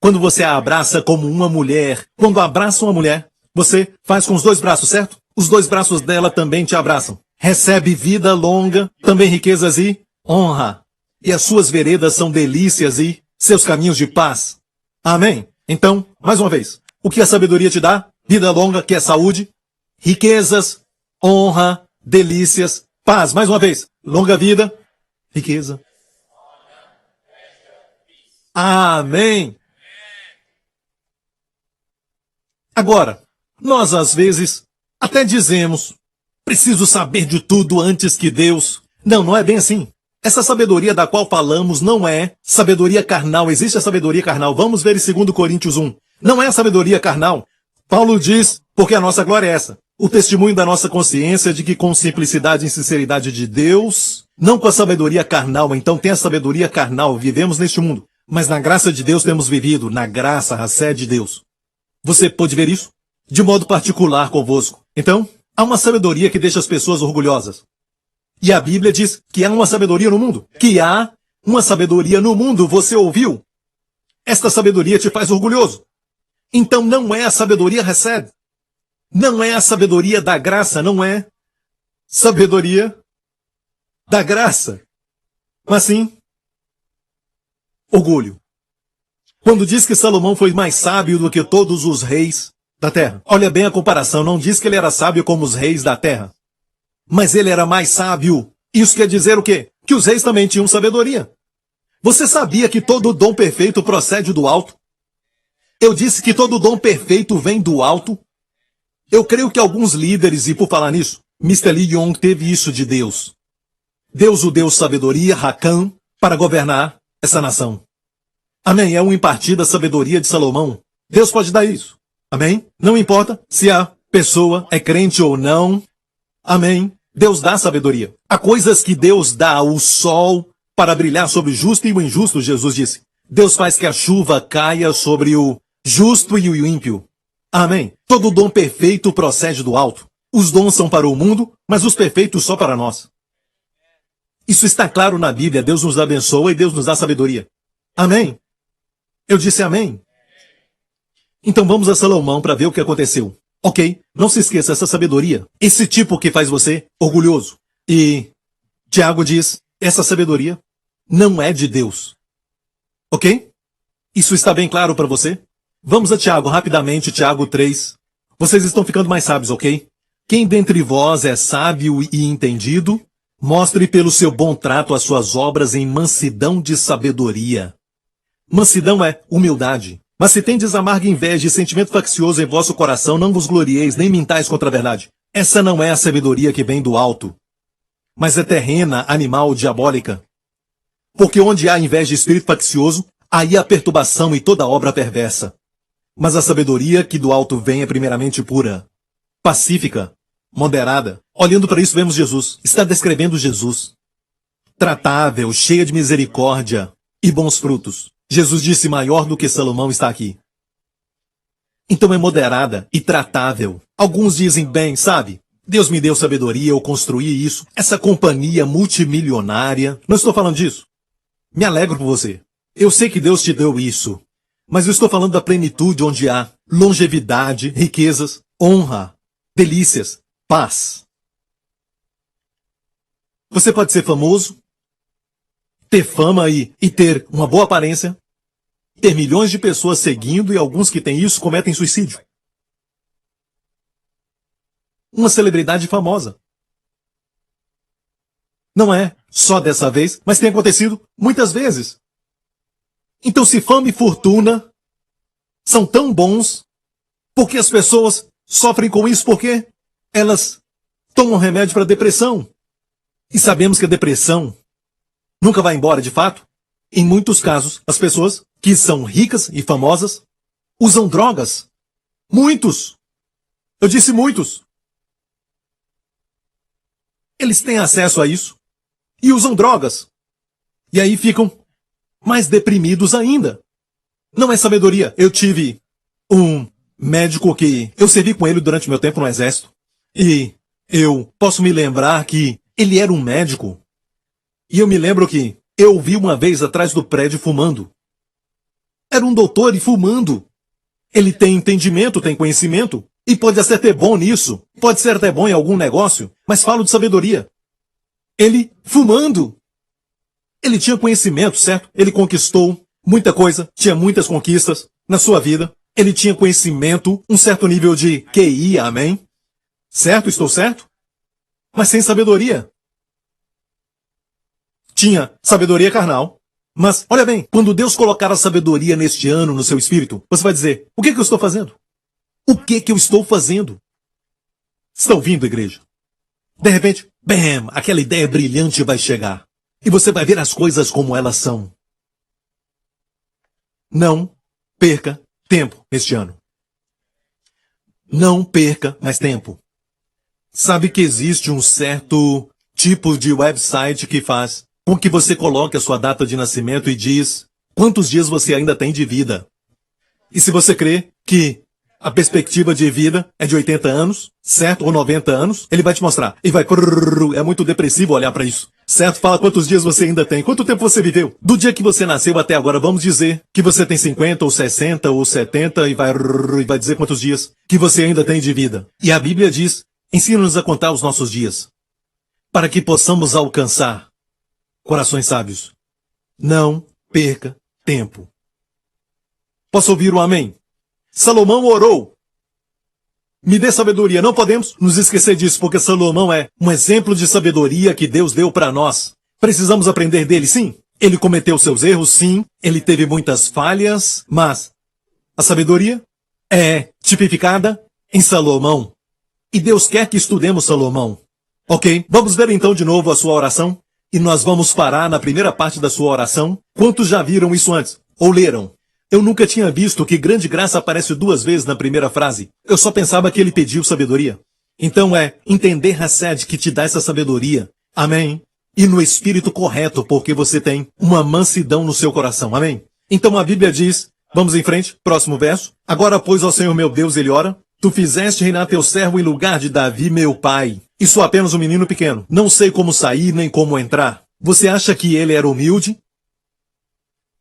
Quando você a abraça como uma mulher, quando abraça uma mulher, você faz com os 2 braços, certo? Os 2 braços dela também te abraçam. Recebe vida longa, também riquezas e honra. E as suas veredas são delícias e seus caminhos de paz. Amém? Então, mais uma vez, o que a sabedoria te dá? Vida longa, que é saúde, riquezas, honra, delícias, paz. Mais uma vez, longa vida, riqueza. Amém. Agora, nós às vezes até dizemos, preciso saber de tudo antes que Deus. Não, não é bem assim. Essa sabedoria da qual falamos não é sabedoria carnal. Existe a sabedoria carnal. Vamos ver em 2 Coríntios 1. Não é a sabedoria carnal. Paulo diz, porque a nossa glória é essa. O testemunho da nossa consciência de que com simplicidade e sinceridade de Deus, não com a sabedoria carnal. Então tem a sabedoria carnal. Vivemos neste mundo. Mas na graça de Deus temos vivido. Na graça, a sé de Deus. Você pode ver isso? De modo particular convosco. Então, há uma sabedoria que deixa as pessoas orgulhosas. E a Bíblia diz que há uma sabedoria no mundo. Que há uma sabedoria no mundo. Você ouviu? Esta sabedoria te faz orgulhoso. Então não é a sabedoria recebe. Não é a sabedoria da graça. Não é sabedoria da graça. Mas sim orgulho. Quando diz que Salomão foi mais sábio do que todos os reis da terra. Olha bem a comparação. Não diz que ele era sábio como os reis da terra. Mas ele era mais sábio. Isso quer dizer o quê? Que os reis também tinham sabedoria. Você sabia que todo dom perfeito procede do alto? Eu disse que todo dom perfeito vem do alto. Eu creio que alguns líderes, e por falar nisso, Mr. Lee Young teve isso de Deus. Deus o deu sabedoria, Racan, para governar essa nação. Amém? É um impartir da sabedoria de Salomão. Deus pode dar isso. Amém? Não importa se a pessoa é crente ou não. Amém? Deus dá sabedoria. Há coisas que Deus dá o sol para brilhar sobre o justo e o injusto, Jesus disse. Deus faz que a chuva caia sobre o justo e o ímpio. Amém? Todo dom perfeito procede do alto. Os dons são para o mundo, mas os perfeitos só para nós. Isso está claro na Bíblia. Deus nos abençoa e Deus nos dá sabedoria. Amém? Eu disse amém. Então vamos a Salomão para ver o que aconteceu. Ok, não se esqueça essa sabedoria. Esse tipo que faz você orgulhoso. E Tiago diz, essa sabedoria não é de Deus. Ok? Isso está bem claro para você? Vamos a Tiago rapidamente, Tiago 3. Vocês estão ficando mais sábios, ok? Quem dentre vós é sábio e entendido, mostre pelo seu bom trato as suas obras em mansidão de sabedoria. Mansidão é humildade. Mas se tendes amarga inveja e sentimento faccioso em vosso coração, não vos glorieis, nem mintais contra a verdade. Essa não é a sabedoria que vem do alto, mas é terrena, animal, diabólica. Porque onde há inveja e espírito faccioso, aí há perturbação e toda obra perversa. Mas a sabedoria que do alto vem é primeiramente pura, pacífica, moderada. Olhando para isso, vemos Jesus. Está descrevendo Jesus. Tratável, cheia de misericórdia e bons frutos. Jesus disse, maior do que Salomão está aqui. Então é moderada e tratável. Alguns dizem, bem, sabe, Deus me deu sabedoria, eu construí isso, essa companhia multimilionária. Não estou falando disso. Me alegro por você. Eu sei que Deus te deu isso. Mas eu estou falando da plenitude onde há longevidade, riquezas, honra, delícias, paz. Você pode ser famoso, ter fama e ter uma boa aparência, ter milhões de pessoas seguindo e alguns que têm isso cometem suicídio. Uma celebridade famosa. Não é só dessa vez, mas tem acontecido muitas vezes. Então, se fama e fortuna são tão bons, por que as pessoas sofrem com isso? Porque elas tomam remédio para depressão. E sabemos que a depressão nunca vai embora de fato. Em muitos casos, as pessoas que são ricas e famosas usam drogas. Muitos. Eu disse muitos. Eles têm acesso a isso e usam drogas. E aí ficam mais deprimidos ainda. Não é sabedoria. Eu tive um médico que eu servi com ele durante meu tempo no exército. E eu posso me lembrar que ele era um médico. E eu me lembro que eu o vi uma vez atrás do prédio fumando. Era um doutor e fumando. Ele tem entendimento, tem conhecimento. E pode ser até bom nisso. Pode ser até bom em algum negócio. Mas falo de sabedoria. Ele fumando. Ele tinha conhecimento, certo? Ele conquistou muita coisa. Tinha muitas conquistas na sua vida. Ele tinha conhecimento, um certo nível de QI, amém? Certo? Estou certo? Mas sem sabedoria. tinha sabedoria carnal. Mas, olha bem, quando Deus colocar a sabedoria neste ano no seu espírito, você vai dizer, o que eu estou fazendo? O que eu estou fazendo? Está ouvindo, igreja? De repente, bam, aquela ideia brilhante vai chegar. E você vai ver as coisas como elas são. Não perca tempo este ano. Não perca mais tempo. Sabe que existe um certo tipo de website que faz com que você coloque a sua data de nascimento e diz quantos dias você ainda tem de vida. E se você crê que a perspectiva de vida é de 80 anos, certo? Ou 90 anos, ele vai te mostrar. E vai... É muito depressivo olhar para isso. Certo? Fala quantos dias você ainda tem. Quanto tempo você viveu? Do dia que você nasceu até agora, vamos dizer que você tem 50, ou 60, ou 70, e vai dizer quantos dias que você ainda tem de vida. E a Bíblia diz, ensina-nos a contar os nossos dias, para que possamos alcançar corações sábios. Não perca tempo. Posso ouvir o amém? Salomão orou. Me dê sabedoria. Não podemos nos esquecer disso, porque Salomão é um exemplo de sabedoria que Deus deu para nós. Precisamos aprender dele, sim. Ele cometeu seus erros, sim. Ele teve muitas falhas, mas a sabedoria é tipificada em Salomão. E Deus quer que estudemos Salomão. Ok? Vamos ver então de novo a sua oração. E nós vamos parar na primeira parte da sua oração. Quantos já viram isso antes? Ou leram? Eu nunca tinha visto que grande graça aparece 2 vezes na primeira frase. Eu só pensava que ele pediu sabedoria. Então é entender Hassed que te dá essa sabedoria. Amém? E no espírito correto, porque você tem uma mansidão no seu coração. Amém? Então a Bíblia diz, vamos em frente, próximo verso. Agora, pois, ó Senhor meu Deus, ele ora, tu fizeste reinar teu servo em lugar de Davi, meu pai. E sou apenas um menino pequeno. Não sei como sair nem como entrar. Você acha que ele era humilde?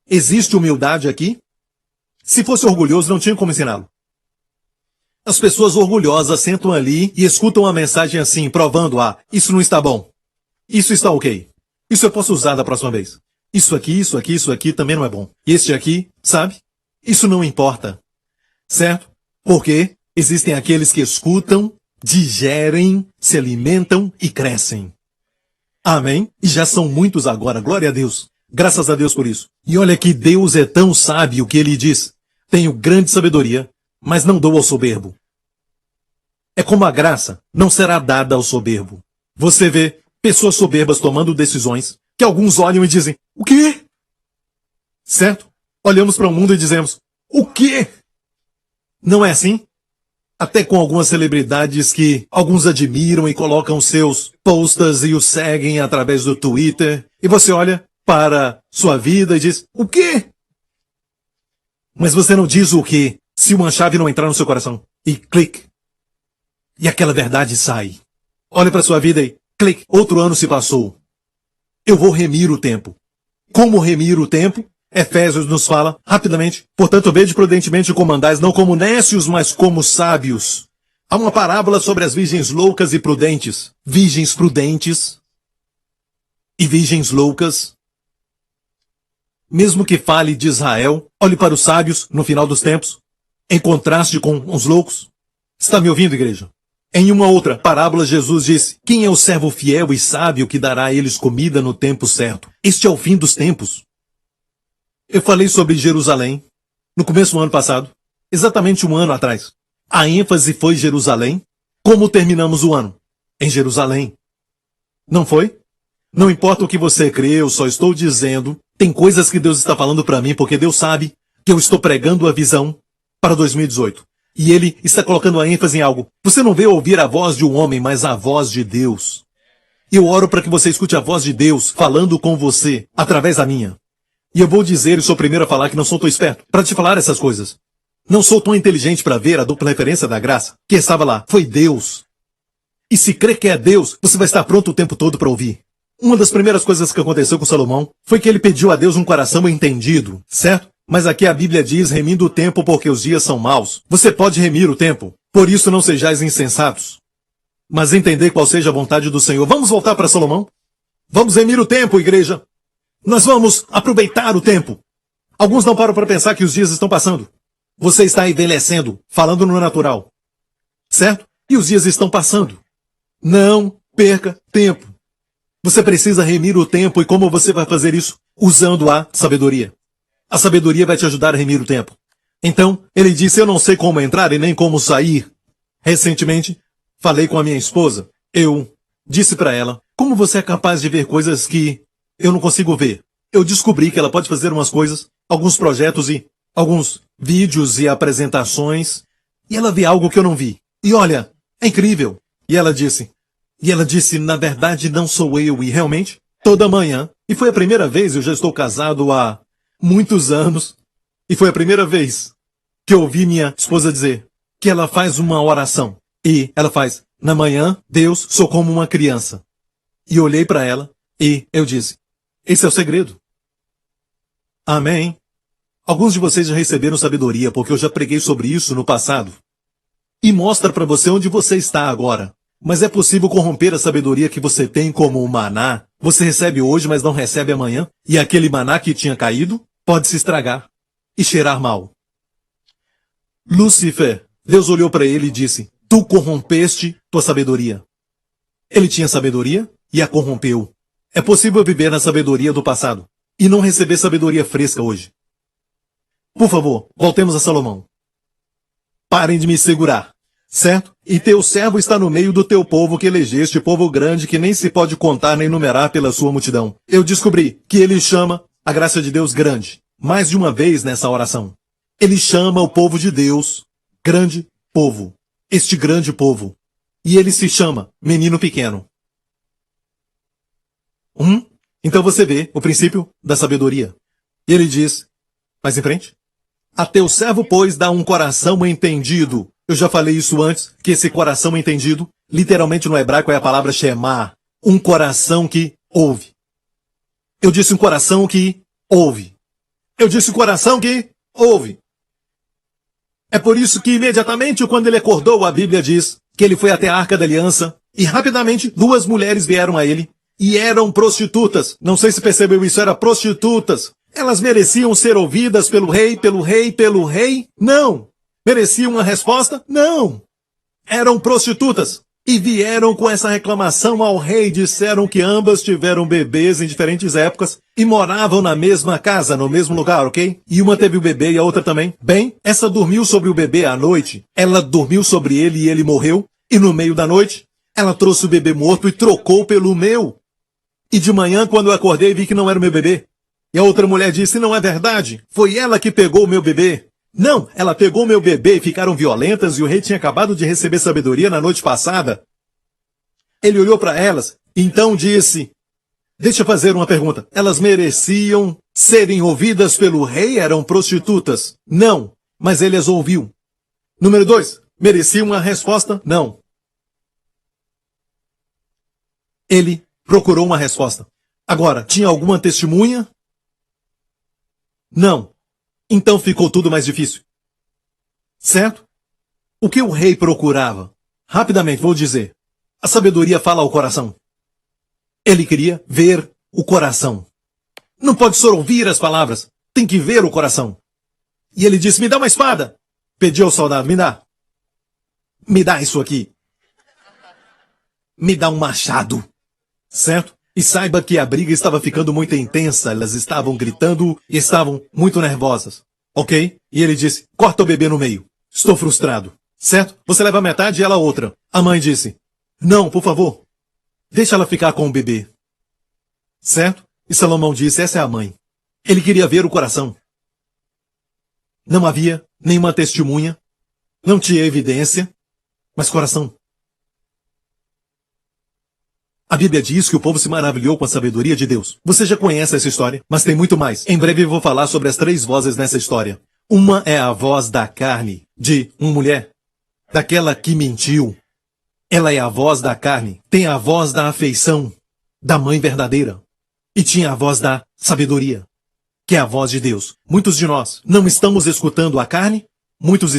Existe humildade aqui? Se fosse orgulhoso, não tinha como ensiná-lo. As pessoas orgulhosas sentam ali e escutam a mensagem assim, provando, isso não está bom. Isso está ok. Isso eu posso usar da próxima vez. Isso aqui também não é bom. E este aqui, sabe? Isso não importa. Certo? Porque existem aqueles que escutam, digerem, se alimentam e crescem. Amém? E já são muitos agora, glória a Deus. Graças a Deus por isso. E olha que Deus é tão sábio que ele diz, tenho grande sabedoria, mas não dou ao soberbo. É como a graça não será dada ao soberbo. Você vê pessoas soberbas tomando decisões que alguns olham e dizem, o quê? Certo? Olhamos para o mundo e dizemos, o quê? Não é assim? Até com algumas celebridades que alguns admiram e colocam seus posts e os seguem através do Twitter. E você olha para sua vida e diz, o quê? Mas você não diz o quê se uma chave não entrar no seu coração. E clique. E aquela verdade sai. Olha para sua vida e clique. Outro ano se passou. Eu vou remir o tempo. Como remir o tempo? Efésios nos fala, rapidamente, portanto, vede prudentemente como andais, não como nécios, mas como sábios. Há uma parábola sobre as virgens loucas e prudentes. Virgens prudentes e virgens loucas. Mesmo que fale de Israel, olhe para os sábios no final dos tempos, em contraste com os loucos. Está me ouvindo, igreja? Em uma outra parábola, Jesus disse, quem é o servo fiel e sábio que dará a eles comida no tempo certo? Este é o fim dos tempos. Eu falei sobre Jerusalém no começo do ano passado, exatamente um ano atrás. A ênfase foi Jerusalém. Como terminamos o ano? Em Jerusalém. Não foi? Não importa o que você crê, eu só estou dizendo, tem coisas que Deus está falando para mim, porque Deus sabe que eu estou pregando a visão para 2018. E Ele está colocando a ênfase em algo. Você não veio ouvir a voz de um homem, mas a voz de Deus. Eu oro para que você escute a voz de Deus falando com você, através da minha. E eu vou dizer, e sou o primeiro a falar que não sou tão esperto para te falar essas coisas. Não sou tão inteligente para ver a dupla referência da graça. Quem estava lá foi Deus. E se crê que é Deus, você vai estar pronto o tempo todo para ouvir. Uma das primeiras coisas que aconteceu com Salomão foi que ele pediu a Deus um coração entendido, certo? Mas aqui a Bíblia diz, remindo o tempo porque os dias são maus. Você pode remir o tempo, por isso não sejais insensatos. Mas entender qual seja a vontade do Senhor. Vamos voltar para Salomão? Vamos remir o tempo, igreja. Nós vamos aproveitar o tempo. Alguns não param para pensar que os dias estão passando. Você está envelhecendo, falando no natural. Certo? E os dias estão passando. Não perca tempo. Você precisa remir o tempo, e como você vai fazer isso? Usando a sabedoria. A sabedoria vai te ajudar a remir o tempo. Então, ele disse, eu não sei como entrar e nem como sair. Recentemente, falei com a minha esposa. Eu disse para ela, como você é capaz de ver coisas que eu não consigo ver? Eu descobri que ela pode fazer umas coisas, alguns projetos e alguns vídeos e apresentações, e ela vê algo que eu não vi. E olha, é incrível. E ela disse, na verdade não sou eu, e realmente, toda manhã, e foi a primeira vez, eu já estou casado há muitos anos, e foi a primeira vez que eu ouvi minha esposa dizer que ela faz uma oração. E ela faz, na manhã, Deus, sou como uma criança. E eu olhei para ela e eu disse, esse é o segredo. Amém. Alguns de vocês já receberam sabedoria porque eu já preguei sobre isso no passado. E mostra para você onde você está agora. Mas é possível corromper a sabedoria que você tem como o maná. Você recebe hoje, mas não recebe amanhã. E aquele maná que tinha caído pode se estragar e cheirar mal. Lúcifer, Deus olhou para ele e disse, tu corrompeste tua sabedoria. Ele tinha sabedoria e a corrompeu. É possível viver na sabedoria do passado e não receber sabedoria fresca hoje. Por favor, voltemos a Salomão. Parem de me segurar, certo? E teu servo está no meio do teu povo que elegeste, povo grande que nem se pode contar nem numerar pela sua multidão. Eu descobri que ele chama a graça de Deus grande, mais de uma vez nessa oração. Ele chama o povo de Deus grande povo, este grande povo. E ele se chama menino pequeno. Então você vê o princípio da sabedoria. E ele diz, mais em frente, a teu servo, pois, dá um coração entendido. Eu já falei isso antes, que esse coração entendido, literalmente no hebraico é a palavra shema, um coração que ouve. Eu disse um coração que ouve. Eu disse um coração que ouve. É por isso que imediatamente quando ele acordou, a Bíblia diz que ele foi até a Arca da Aliança e rapidamente 2 mulheres vieram a ele e eram prostitutas. Não sei se percebeu isso, eram prostitutas. Elas mereciam ser ouvidas pelo rei, pelo rei, pelo rei? Não. Mereciam uma resposta? Não. Eram prostitutas. E vieram com essa reclamação ao rei, disseram que ambas tiveram bebês em diferentes épocas e moravam na mesma casa, no mesmo lugar, ok? E uma teve o bebê e a outra também. Bem, essa dormiu sobre o bebê à noite, ela dormiu sobre ele e ele morreu, e no meio da noite, ela trouxe o bebê morto e trocou pelo meu. E de manhã, quando eu acordei, vi que não era o meu bebê. E a outra mulher disse, não é verdade, foi ela que pegou o meu bebê. Não, ela pegou meu bebê e ficaram violentas e o rei tinha acabado de receber sabedoria na noite passada. Ele olhou para elas, então disse, deixa eu fazer uma pergunta. Elas mereciam serem ouvidas pelo rei? Eram prostitutas? Não, mas ele as ouviu. Número 2, mereciam uma resposta? Não. Ele procurou uma resposta. Agora, tinha alguma testemunha? Não. Então ficou tudo mais difícil. Certo? O que o rei procurava? Rapidamente, vou dizer. A sabedoria fala ao coração. Ele queria ver o coração. Não pode só ouvir as palavras. Tem que ver o coração. E ele disse, me dá uma espada. Pediu ao soldado, me dá. Me dá isso aqui. Me dá um machado. Certo? E saiba que a briga estava ficando muito intensa, elas estavam gritando e estavam muito nervosas. Ok? E ele disse, corta o bebê no meio. Estou frustrado. Certo? Você leva metade e ela outra. A mãe disse, não, por favor. Deixa ela ficar com o bebê. Certo? E Salomão disse, essa é a mãe. Ele queria ver o coração. Não havia nenhuma testemunha. Não tinha evidência. Mas coração. A Bíblia diz que o povo se maravilhou com a sabedoria de Deus. Você já conhece essa história, mas tem muito mais. Em breve eu vou falar sobre as 3 vozes nessa história. Uma é a voz da carne, de uma mulher, daquela que mentiu. Ela é a voz da carne. Tem a voz da afeição, da mãe verdadeira. E tinha a voz da sabedoria, que é a voz de Deus. Muitos de nós não estamos escutando a carne, muitos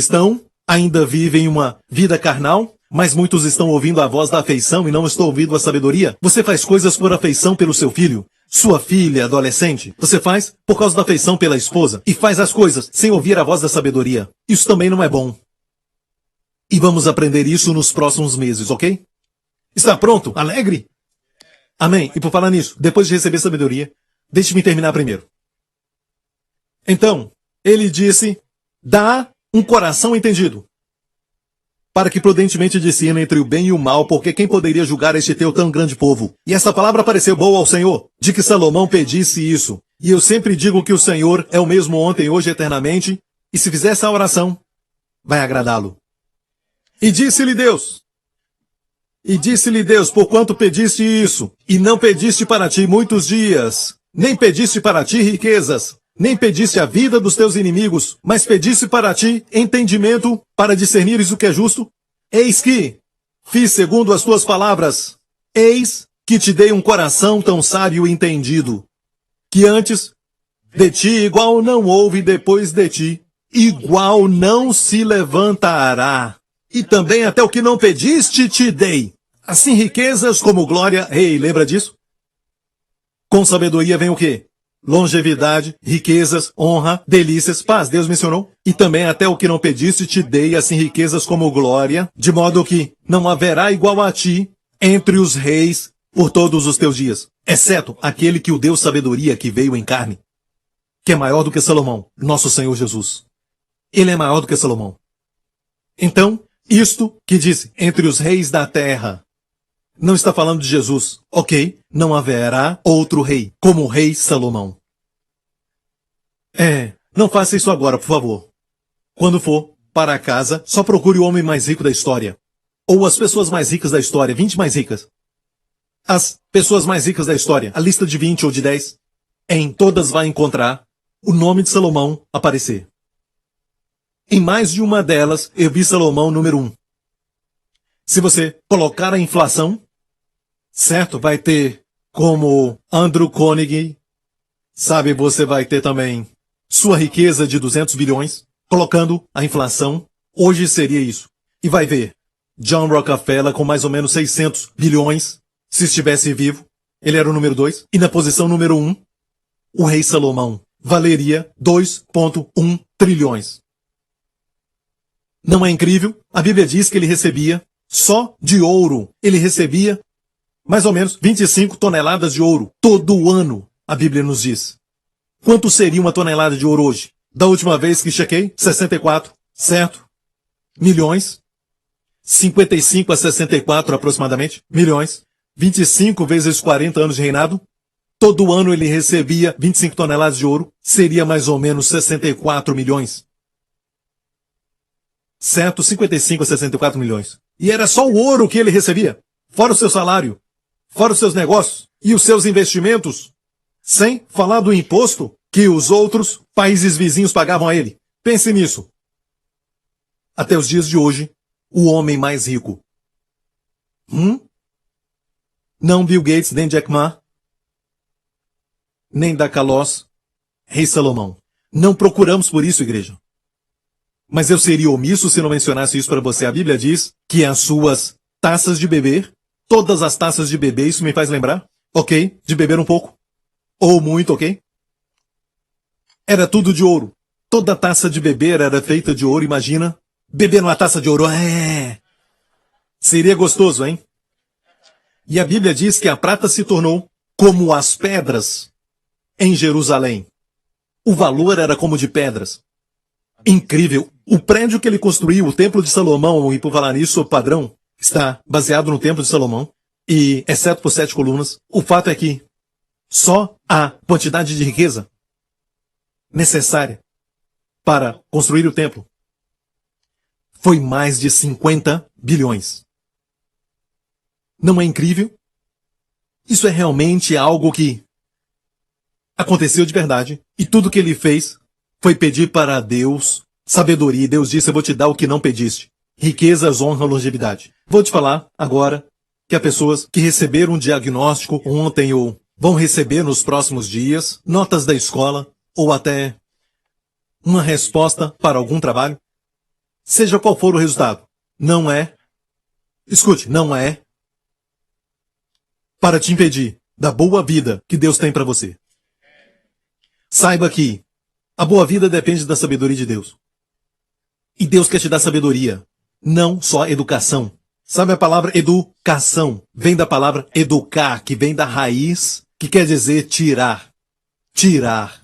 ainda vivem uma vida carnal, mas muitos estão ouvindo a voz da afeição e não estão ouvindo a sabedoria. Você faz coisas por afeição pelo seu filho, sua filha, adolescente. Você faz por causa da afeição pela esposa e faz as coisas sem ouvir a voz da sabedoria. Isso também não é bom. E vamos aprender isso nos próximos meses, ok? Está pronto? Alegre? Amém. E por falar nisso, depois de receber sabedoria, deixe-me terminar primeiro. Então, ele disse, dá um coração entendido, para que prudentemente discirna entre o bem e o mal, porque quem poderia julgar este teu tão grande povo? E essa palavra pareceu boa ao Senhor, de que Salomão pedisse isso. E eu sempre digo que o Senhor é o mesmo ontem, hoje, eternamente, e se fizer essa oração, vai agradá-lo. E disse-lhe Deus, porquanto pediste isso, e não pediste para ti muitos dias, nem pediste para ti riquezas, nem pediste a vida dos teus inimigos, mas pediste para ti entendimento para discernires o que é justo? Eis que fiz segundo as tuas palavras. Eis que te dei um coração tão sábio e entendido, que antes de ti igual não houve, depois de ti igual não se levantará. E também até o que não pediste te dei. Assim riquezas como glória. Ei, lembra disso? Com sabedoria vem o quê? Longevidade, riquezas, honra, delícias, paz, Deus mencionou. E também até o que não pediste te dei, assim riquezas como glória, de modo que não haverá igual a ti entre os reis por todos os teus dias, exceto aquele que o deu sabedoria que veio em carne, que é maior do que Salomão, nosso Senhor Jesus. Ele é maior do que Salomão. Então, isto que disse, entre os reis da terra, não está falando de Jesus. Ok, não haverá outro rei, como o rei Salomão. Não faça isso agora, por favor. Quando for para casa, só procure o homem mais rico da história. Ou as pessoas mais ricas da história, 20 mais ricas. As pessoas mais ricas da história, a lista de 20 ou de 10, em todas vai encontrar o nome de Salomão aparecer. Em mais de uma delas, eu vi Salomão número 1. Se você colocar a inflação, certo, vai ter como Andrew Carnegie, sabe, você vai ter também sua riqueza de 200 bilhões, colocando a inflação, hoje seria isso. E vai ver John Rockefeller com mais ou menos 600 bilhões, se estivesse vivo, ele era o número 2, e na posição número 1, o rei Salomão valeria 2,1 trilhões. Não é incrível? A Bíblia diz que ele recebia, só de ouro, ele recebia mais ou menos 25 toneladas de ouro todo ano, a Bíblia nos diz. Quanto seria uma tonelada de ouro hoje? Da última vez que chequei, 64, certo? Milhões. 55 a 64 aproximadamente, milhões. 25 vezes 40 anos de reinado. Todo ano ele recebia 25 toneladas de ouro, seria mais ou menos 64 milhões. Certo? 55 a 64 milhões. E era só o ouro que ele recebia, fora o seu salário, fora os seus negócios e os seus investimentos, sem falar do imposto que os outros países vizinhos pagavam a ele. Pense nisso. Até os dias de hoje, o homem mais rico. Não Bill Gates, nem Jack Ma, nem Dacalós, rei Salomão. Não procuramos por isso, igreja. Mas eu seria omisso se não mencionasse isso para você. A Bíblia diz que as suas taças de beber, todas as taças de beber, isso me faz lembrar, ok, de beber um pouco, ou muito, ok? Era tudo de ouro. Toda taça de beber era feita de ouro, imagina. Beber numa taça de ouro, seria gostoso, hein? E a Bíblia diz que a prata se tornou como as pedras em Jerusalém. O valor era como de pedras. Incrível. O prédio que ele construiu, o Templo de Salomão, e por falar nisso, o padrão, está baseado no Templo de Salomão, e exceto por 7 colunas, o fato é que só a quantidade de riqueza necessária para construir o templo foi mais de 50 bilhões. Não é incrível? Isso é realmente algo que aconteceu de verdade, e tudo que ele fez foi pedir para Deus sabedoria, e Deus disse, eu vou te dar o que não pediste. Riquezas, honra, longevidade. Vou te falar agora que há pessoas que receberam um diagnóstico ontem ou vão receber nos próximos dias, notas da escola, ou até uma resposta para algum trabalho. Seja qual for o resultado, não é, escute, não é para te impedir da boa vida que Deus tem para você. Saiba que a boa vida depende da sabedoria de Deus. E Deus quer te dar sabedoria, não só educação. Sabe a palavra educação? Vem da palavra educar, que vem da raiz, que quer dizer tirar. Tirar.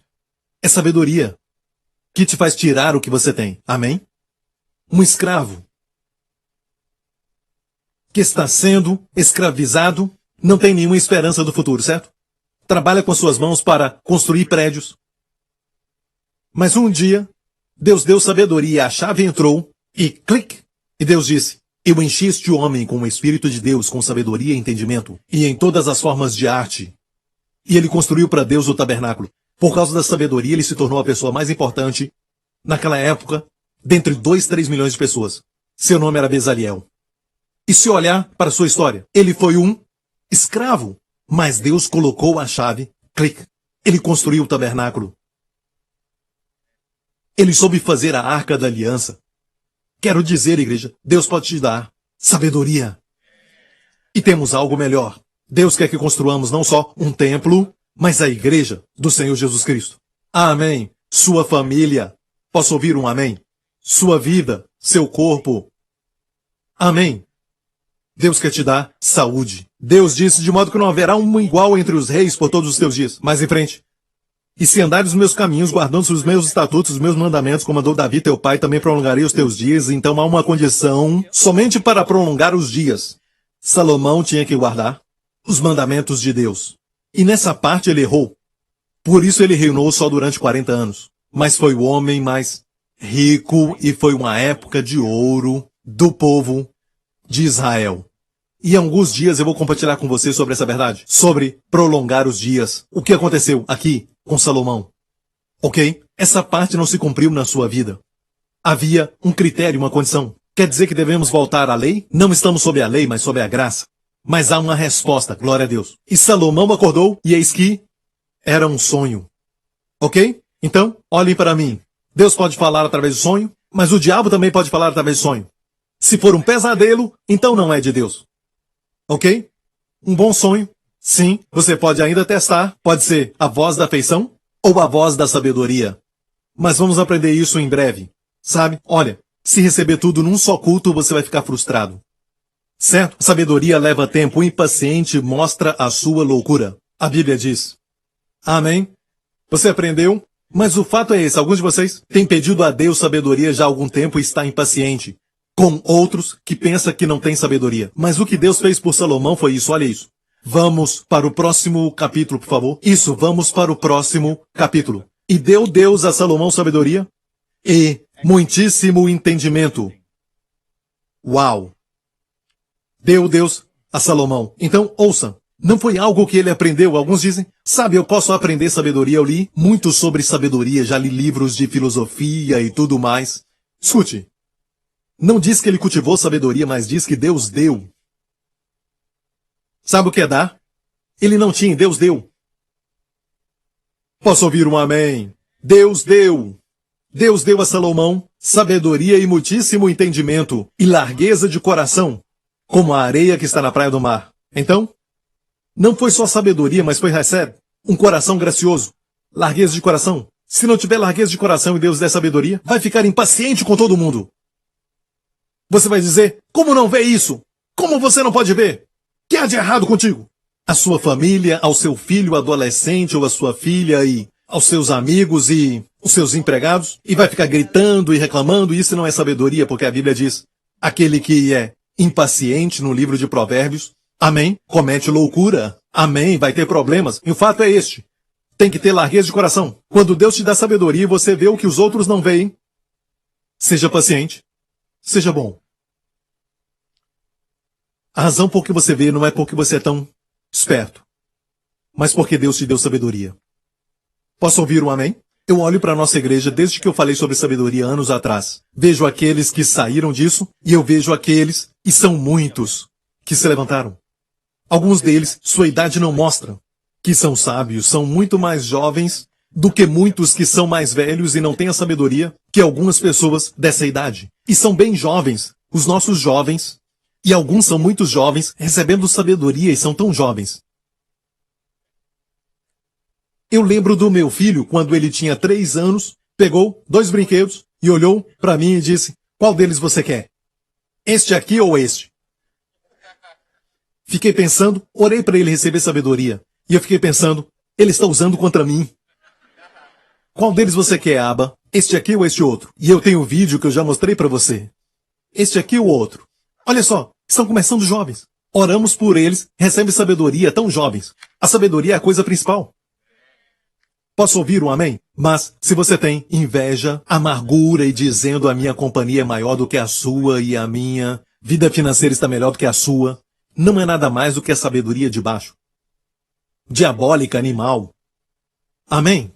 É sabedoria. Que te faz tirar o que você tem. Amém? Um escravo que está sendo escravizado não tem nenhuma esperança do futuro, certo? Trabalha com suas mãos para construir prédios. Mas um dia, Deus deu sabedoria, a chave entrou e clique, e Deus disse: eu enchi este homem com o Espírito de Deus, com sabedoria e entendimento, e em todas as formas de arte. E ele construiu para Deus o tabernáculo. Por causa da sabedoria, ele se tornou a pessoa mais importante naquela época, dentre 2, 3 milhões de pessoas. Seu nome era Bezaliel. E se olhar para sua história, ele foi um escravo, mas Deus colocou a chave, clique. Ele construiu o tabernáculo. Ele soube fazer a arca da aliança. Quero dizer, igreja, Deus pode te dar sabedoria. E temos algo melhor. Deus quer que construamos não só um templo, mas a igreja do Senhor Jesus Cristo. Amém. Sua família. Posso ouvir um amém? Sua vida, seu corpo. Amém. Deus quer te dar saúde. Deus disse de modo que não haverá um igual entre os reis por todos os teus dias. Mais em frente. E se andares nos meus caminhos, guardando os meus estatutos, os meus mandamentos, como mandou Davi teu pai, também prolongarei os teus dias. Então há uma condição somente para prolongar os dias. Salomão tinha que guardar os mandamentos de Deus. E nessa parte ele errou. Por isso ele reinou só durante 40 anos. Mas foi o homem mais rico e foi uma época de ouro do povo de Israel. E em alguns dias eu vou compartilhar com você sobre essa verdade. Sobre prolongar os dias. O que aconteceu aqui com Salomão. Ok? Essa parte não se cumpriu na sua vida. Havia um critério, uma condição. Quer dizer que devemos voltar à lei? Não estamos sob a lei, mas sob a graça. Mas há uma resposta, glória a Deus. E Salomão acordou, e eis que era um sonho. Ok? Então, olhem para mim. Deus pode falar através do sonho, mas o diabo também pode falar através do sonho. Se for um pesadelo, então não é de Deus. Ok? Um bom sonho, sim, você pode ainda testar. Pode ser a voz da afeição ou a voz da sabedoria. Mas vamos aprender isso em breve. Sabe? Olha, se receber tudo num só culto, você vai ficar frustrado. Certo? A sabedoria leva tempo. O impaciente mostra a sua loucura. A Bíblia diz. Amém? Você aprendeu? Mas o fato é esse. Alguns de vocês têm pedido a Deus sabedoria já há algum tempo e está impaciente. Com outros que pensam que não tem sabedoria. Mas o que Deus fez por Salomão foi isso. Olha isso. Vamos para o próximo capítulo, por favor. Isso, vamos para o próximo capítulo. E deu Deus a Salomão sabedoria e muitíssimo entendimento. Uau! Deu Deus a Salomão. Então, ouça. Não foi algo que ele aprendeu. Alguns dizem, sabe, eu posso aprender sabedoria. Eu li muito sobre sabedoria. Já li livros de filosofia e tudo mais. Escute. Não diz que ele cultivou sabedoria, mas diz que Deus deu. Sabe o que é dar? Ele não tinha, Deus deu. Posso ouvir um amém? Deus deu. Deus deu a Salomão sabedoria e muitíssimo entendimento e largueza de coração, como a areia que está na praia do mar. Então, não foi só sabedoria, mas foi Hesed, um coração gracioso, largueza de coração. Se não tiver largueza de coração e Deus der sabedoria, vai ficar impaciente com todo mundo. Você vai dizer, como não vê isso? Como você não pode ver? O que há de errado contigo? A sua família, ao seu filho adolescente ou a sua filha e aos seus amigos e os seus empregados, e vai ficar gritando e reclamando. Isso não é sabedoria, porque a Bíblia diz, aquele que é impaciente no livro de Provérbios, amém, comete loucura, amém, vai ter problemas. E o fato é este, tem que ter largueza de coração. Quando Deus te dá sabedoria, você vê o que os outros não veem. Seja paciente, seja bom. A razão por que você vê não é porque você é tão esperto, mas porque Deus te deu sabedoria. Posso ouvir um amém? Eu olho para a nossa igreja desde que eu falei sobre sabedoria anos atrás. Vejo aqueles que saíram disso e eu vejo aqueles, e são muitos, que se levantaram. Alguns deles, sua idade não mostra que são sábios, são muito mais jovens do que muitos que são mais velhos e não têm a sabedoria que algumas pessoas dessa idade. E são bem jovens, os nossos jovens, e alguns são muito jovens, recebendo sabedoria e são tão jovens. Eu lembro do meu filho, quando ele tinha 3 anos, pegou 2 brinquedos e olhou para mim e disse, qual deles você quer? Este aqui ou este? Fiquei pensando, orei para ele receber sabedoria. E eu fiquei pensando, ele está usando contra mim. Qual deles você quer, Aba? Este aqui ou este outro? E eu tenho um vídeo que eu já mostrei para você. Este aqui ou outro? Olha só, estão começando jovens. Oramos por eles, recebem sabedoria tão jovens. A sabedoria é a coisa principal. Posso ouvir um amém? Mas, se você tem inveja, amargura e dizendo a minha companhia é maior do que a sua e a minha vida financeira está melhor do que a sua, não é nada mais do que a sabedoria de baixo. Diabólica, animal. Amém?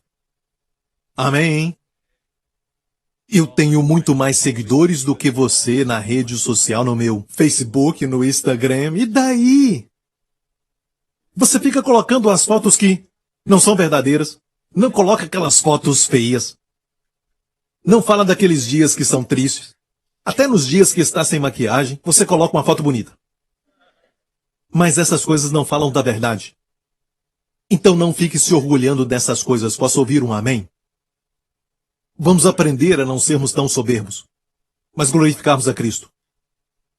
Amém? Eu tenho muito mais seguidores do que você na rede social, no meu Facebook, no Instagram. E daí? Você fica colocando as fotos que não são verdadeiras. Não coloca aquelas fotos feias. Não fala daqueles dias que são tristes. Até nos dias que está sem maquiagem, você coloca uma foto bonita. Mas essas coisas não falam da verdade. Então não fique se orgulhando dessas coisas. Posso ouvir um amém? Vamos aprender a não sermos tão soberbos, mas glorificarmos a Cristo.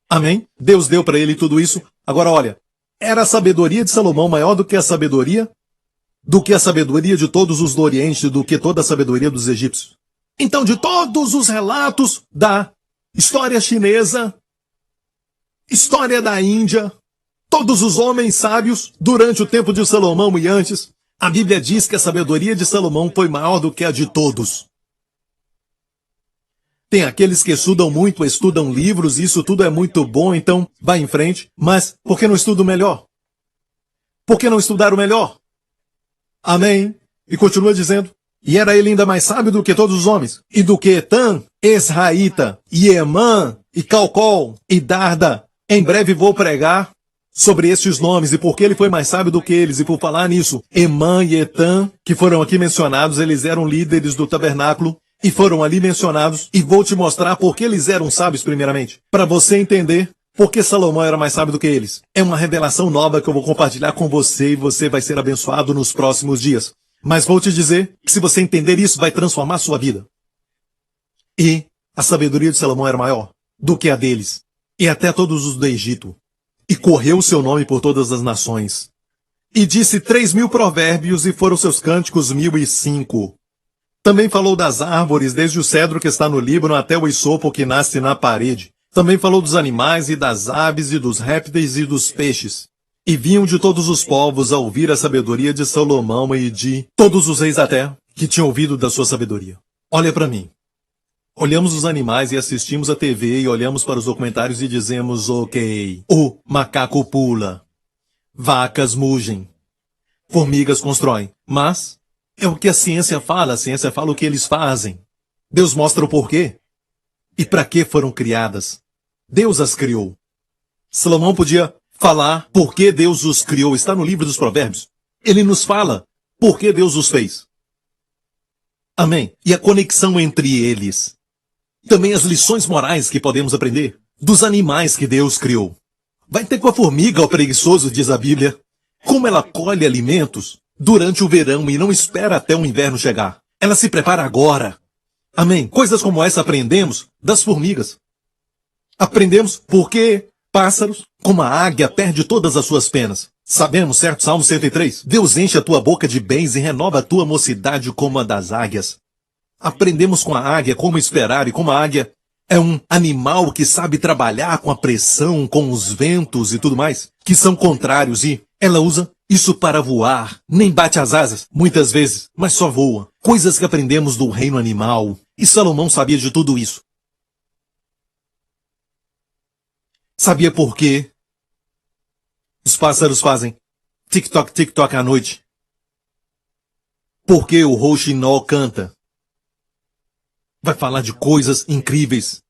Amém? Deus deu para ele tudo isso. Agora olha, era a sabedoria de Salomão maior do que a sabedoria de todos os do Oriente, do que toda a sabedoria dos egípcios. Então, de todos os relatos da história chinesa, história da Índia, todos os homens sábios durante o tempo de Salomão e antes, a Bíblia diz que a sabedoria de Salomão foi maior do que a de todos. Tem aqueles que estudam livros, e isso tudo é muito bom, então vai em frente. Mas por que não estuda o melhor? Por que não estudar o melhor? Amém. E continua dizendo, e era ele ainda mais sábio do que todos os homens, e do que Etan, Esraíta, e Emã, e Calcol, e Darda. Em breve vou pregar sobre estes nomes, e porque ele foi mais sábio do que eles, e por falar nisso, Emã e Etan, que foram aqui mencionados, eles eram líderes do tabernáculo, e foram ali mencionados, e vou te mostrar por que eles eram sábios primeiramente, para você entender por que Salomão era mais sábio do que eles. É uma revelação nova que eu vou compartilhar com você, e você vai ser abençoado nos próximos dias. Mas vou te dizer que se você entender isso, vai transformar a sua vida. E a sabedoria de Salomão era maior do que a deles, e até todos os do Egito. E correu o seu nome por todas as nações. E disse 3.000 provérbios, e foram seus cânticos 1.005. Também falou das árvores, desde o cedro que está no Líbano até o isopo que nasce na parede. Também falou dos animais e das aves e dos répteis e dos peixes. E vinham de todos os povos a ouvir a sabedoria de Salomão e de todos os reis da terra que tinham ouvido da sua sabedoria. Olha para mim. Olhamos os animais e assistimos a TV e olhamos para os documentários e dizemos, ok, o macaco pula, vacas mugem, formigas constroem, mas é o que a ciência fala o que eles fazem. Deus mostra o porquê e para que foram criadas. Deus as criou. Salomão podia falar por que Deus os criou. Está no livro dos Provérbios. Ele nos fala por que Deus os fez. Amém. E a conexão entre eles. Também as lições morais que podemos aprender dos animais que Deus criou. Vai ter com a formiga, o preguiçoso, diz a Bíblia, como ela colhe alimentos durante o verão e não espera até o inverno chegar. Ela se prepara agora. Amém. Coisas como essa aprendemos das formigas. Aprendemos porque pássaros, como a águia, perde todas as suas penas. Sabemos, certo? Salmo 103. Deus enche a tua boca de bens e renova a tua mocidade como a das águias. Aprendemos com a águia como esperar, e como a águia é um animal que sabe trabalhar com a pressão, com os ventos e tudo mais, que são contrários, e ela usa isso para voar. Nem bate as asas, muitas vezes, mas só voa. Coisas que aprendemos do reino animal. E Salomão sabia de tudo isso. Sabia por quê os pássaros fazem tic-toc, tic-toc à noite. Por que o rouxinol canta. Vai falar de coisas incríveis,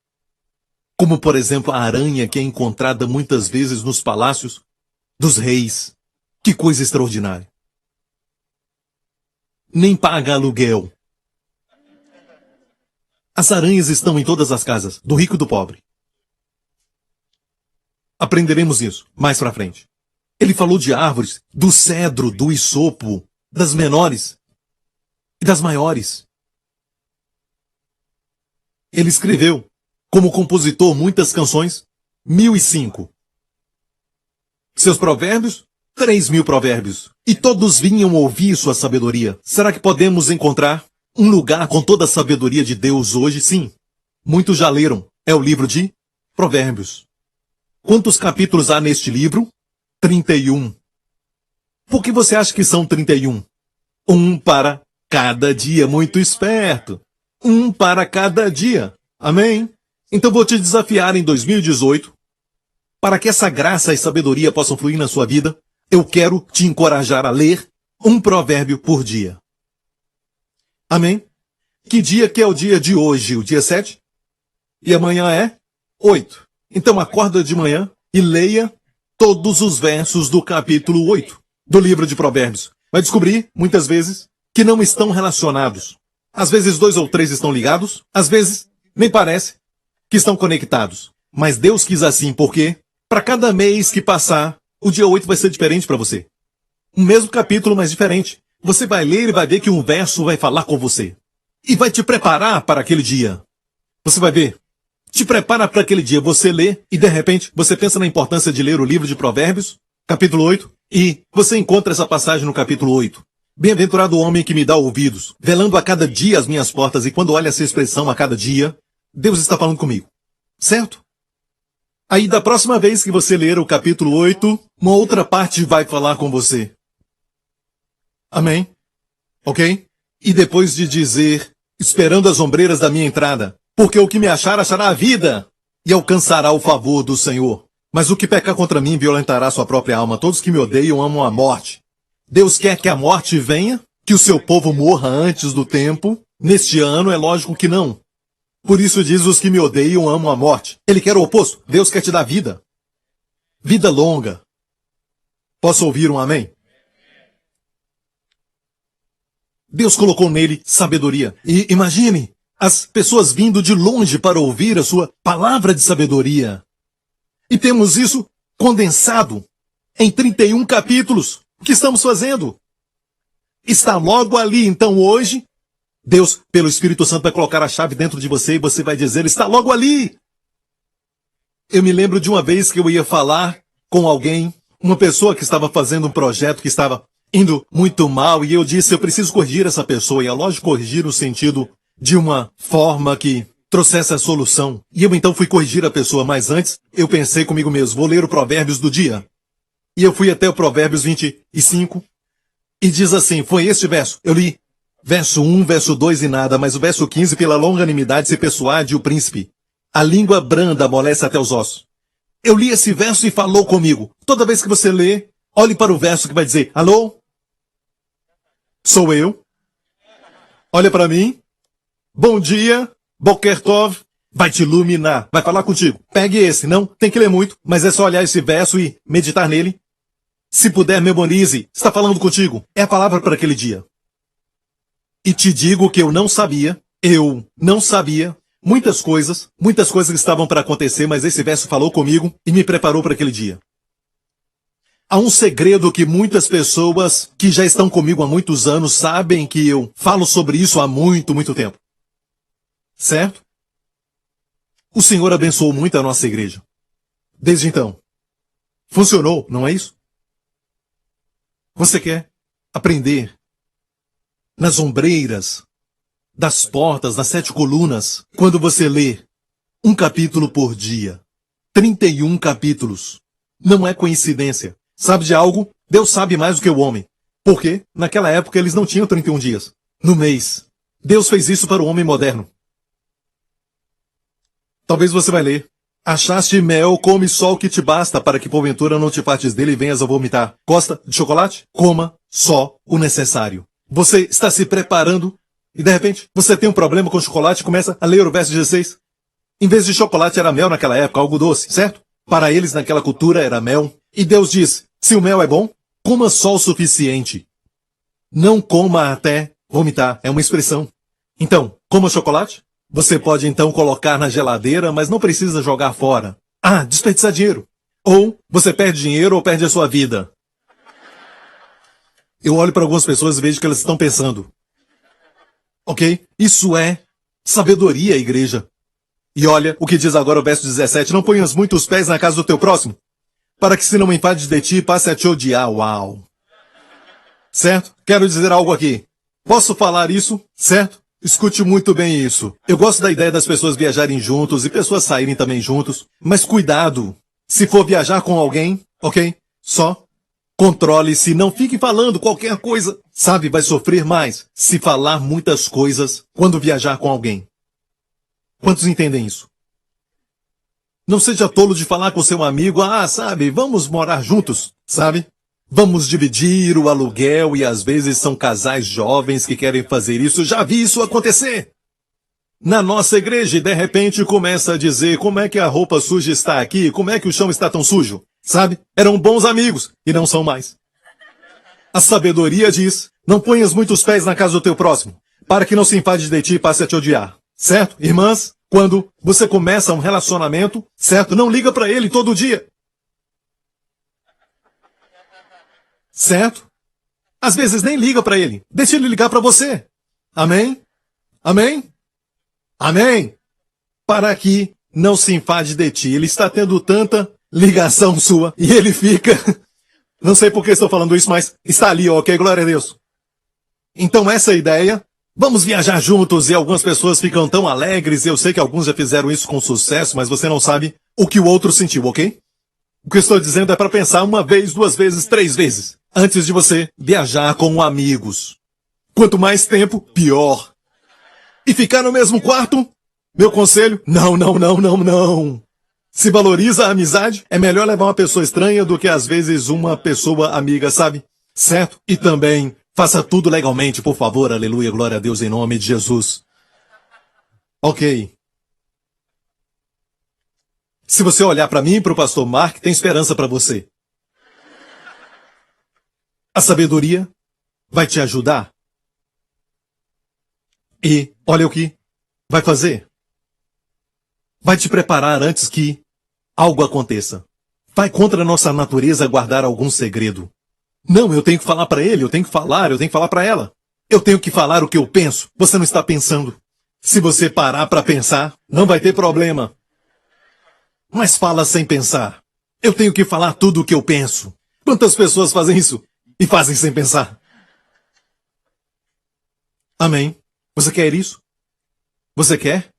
como por exemplo a aranha que é encontrada muitas vezes nos palácios dos reis. Que coisa extraordinária. Nem paga aluguel. As aranhas estão em todas as casas, do rico e do pobre. Aprenderemos isso mais pra frente. Ele falou de árvores, do cedro, do isopo, das menores e das maiores. Ele escreveu, como compositor, muitas canções, 1.005. Seus provérbios? 3.000 provérbios. E todos vinham ouvir sua sabedoria. Será que podemos encontrar um lugar com toda a sabedoria de Deus hoje? Sim. Muitos já leram. É o livro de Provérbios. Quantos capítulos há neste livro? 31. Por que você acha que são 31? Um para cada dia. Muito esperto. Um para cada dia. Amém? Então vou te desafiar em 2018, para que essa graça e sabedoria possam fluir na sua vida, eu quero te encorajar a ler um provérbio por dia. Amém? Que dia que é o dia de hoje? O dia 7? E amanhã é 8. Então acorda de manhã e leia todos os versos do capítulo 8 do livro de Provérbios. Vai descobrir, muitas vezes, que não estão relacionados. Às vezes 2 ou 3 estão ligados, às vezes nem parece que estão conectados. Mas Deus quis assim, porque para cada mês que passar, o dia 8 vai ser diferente para você. O mesmo capítulo, mas diferente. Você vai ler e vai ver que um verso vai falar com você. E vai te preparar para aquele dia. Você vai ver. Te prepara para aquele dia. Você lê e de repente você pensa na importância de ler o livro de Provérbios, capítulo 8, e você encontra essa passagem no capítulo 8. Bem-aventurado o homem que me dá ouvidos, velando a cada dia as minhas portas, e quando olha essa expressão a cada dia, Deus está falando comigo. Certo? Aí da próxima vez que você ler o capítulo 8, uma outra parte vai falar com você. Amém? Ok? E depois de dizer, esperando as ombreiras da minha entrada, porque o que me achar, achará a vida, e alcançará o favor do Senhor. Mas o que pecar contra mim violentará sua própria alma. Todos que me odeiam amam a morte. Deus quer que a morte venha? Que o seu povo morra antes do tempo? Neste ano é lógico que não. Por isso diz, os que me odeiam amam a morte. Ele quer o oposto. Deus quer te dar vida. Vida longa. Posso ouvir um amém? Deus colocou nele sabedoria. E imagine as pessoas vindo de longe para ouvir a sua palavra de sabedoria. E temos isso condensado em 31 capítulos. O que estamos fazendo? Está logo ali. Então hoje, Deus, pelo Espírito Santo, vai colocar a chave dentro de você e você vai dizer, está logo ali. Eu me lembro de uma vez que eu ia falar com alguém, uma pessoa que estava fazendo um projeto que estava indo muito mal, e eu disse, eu preciso corrigir essa pessoa. E é lógico corrigir no sentido de uma forma que trouxesse a solução. E eu então fui corrigir a pessoa, mas antes eu pensei comigo mesmo, vou ler o Provérbios do dia. E eu fui até o Provérbios 25, e diz assim, foi este verso. Eu li verso 1, verso 2 e nada, mas o verso 15, pela longanimidade se persuade o príncipe. A língua branda amolece até os ossos. Eu li esse verso e falou comigo. Toda vez que você lê, olhe para o verso que vai dizer, alô? Sou eu. Olha para mim. Bom dia. Boker Tov. Vai te iluminar. Vai falar contigo. Pegue esse. Não tem que ler muito, mas é só olhar esse verso e meditar nele. Se puder, memorize. Está falando contigo. É a palavra para aquele dia. E te digo que eu não sabia muitas coisas que estavam para acontecer, mas esse verso falou comigo e me preparou para aquele dia. Há um segredo que muitas pessoas que já estão comigo há muitos anos sabem que eu falo sobre isso há muito tempo. Certo? O Senhor abençoou muito a nossa igreja. Desde então. Funcionou, não é isso? Você quer aprender nas ombreiras das portas, nas 7 colunas, quando você lê um capítulo por dia, 31 capítulos, não é coincidência. Sabe de algo? Deus sabe mais do que o homem. Porque, naquela época, eles não tinham 31 dias no mês. Deus fez isso para o homem moderno. Talvez você vai ler. Achaste mel, come só o que te basta, para que porventura não te partes dele e venhas a vomitar. Gosta de chocolate? Coma só o necessário. Você está se preparando e de repente você tem um problema com chocolate e começa a ler o verso 16. Em vez de chocolate era mel naquela época, algo doce, certo? Para eles naquela cultura era mel. E Deus diz, se o mel é bom, coma só o suficiente. Não coma até vomitar, é uma expressão. Então, coma chocolate. Você pode então colocar na geladeira, mas não precisa jogar fora. Ah, desperdiçar dinheiro. Ou você perde dinheiro ou perde a sua vida. Eu olho para algumas pessoas e vejo que elas estão pensando. Ok? Isso é sabedoria, igreja. E olha o que diz agora o verso 17. Não ponhas muito os pés na casa do teu próximo. para que se não enfade de ti, passe a te odiar. Uau! Certo? Quero dizer algo aqui. Posso falar isso? Certo? Escute muito bem isso. Eu gosto da ideia das pessoas viajarem juntos e pessoas saírem também juntos. Mas cuidado. Se for viajar com alguém, ok? Só controle-se, não fique falando qualquer coisa. Sabe, vai sofrer mais se falar muitas coisas quando viajar com alguém. Quantos entendem isso? Não seja tolo de falar com seu amigo, sabe, vamos morar juntos, sabe? Vamos dividir o aluguel e às vezes são casais jovens que querem fazer isso. Já vi isso acontecer. Na nossa igreja, e de repente começa a dizer como é que a roupa suja está aqui, como é que o chão está tão sujo. Sabe? Eram bons amigos e não são mais. A sabedoria diz, não ponhas muitos pés na casa do teu próximo, para que não se enfade de ti e passe a te odiar. Certo? Irmãs, quando você começa um relacionamento, certo? Não liga para ele todo dia. Certo? Às vezes nem liga para ele. Deixa ele ligar para você. Amém? Amém? Amém? Para que não se enfade de ti. Ele está tendo tanta ligação sua e ele fica... Não sei por que estou falando isso, mas está ali, ok? Glória a Deus. Então essa é a ideia. Vamos viajar juntos e algumas pessoas ficam tão alegres. Eu sei que alguns já fizeram isso com sucesso, mas você não sabe o que o outro sentiu, ok? O que eu estou dizendo é para pensar uma vez, duas vezes, três vezes, antes de você viajar com amigos. Quanto mais tempo, pior. E ficar no mesmo quarto? Meu conselho? Não, não, não, não, não. Se valoriza a amizade, é melhor levar uma pessoa estranha do que às vezes uma pessoa amiga, sabe? Certo? E também, faça tudo legalmente, por favor, aleluia, glória a Deus, em nome de Jesus. Ok. Se você olhar para mim e para o pastor Mark, tem esperança para você. A sabedoria vai te ajudar. E olha o que vai fazer. Vai te preparar antes que algo aconteça. Vai contra a nossa natureza guardar algum segredo. Não, eu tenho que falar para ele, eu tenho que falar para ela. Eu tenho que falar o que eu penso. Você não está pensando. Se você parar para pensar, não vai ter problema. Mas fala sem pensar. Eu tenho que falar tudo o que eu penso. Quantas pessoas fazem isso? E fazem sem pensar. Amém. Você quer isso? Você quer?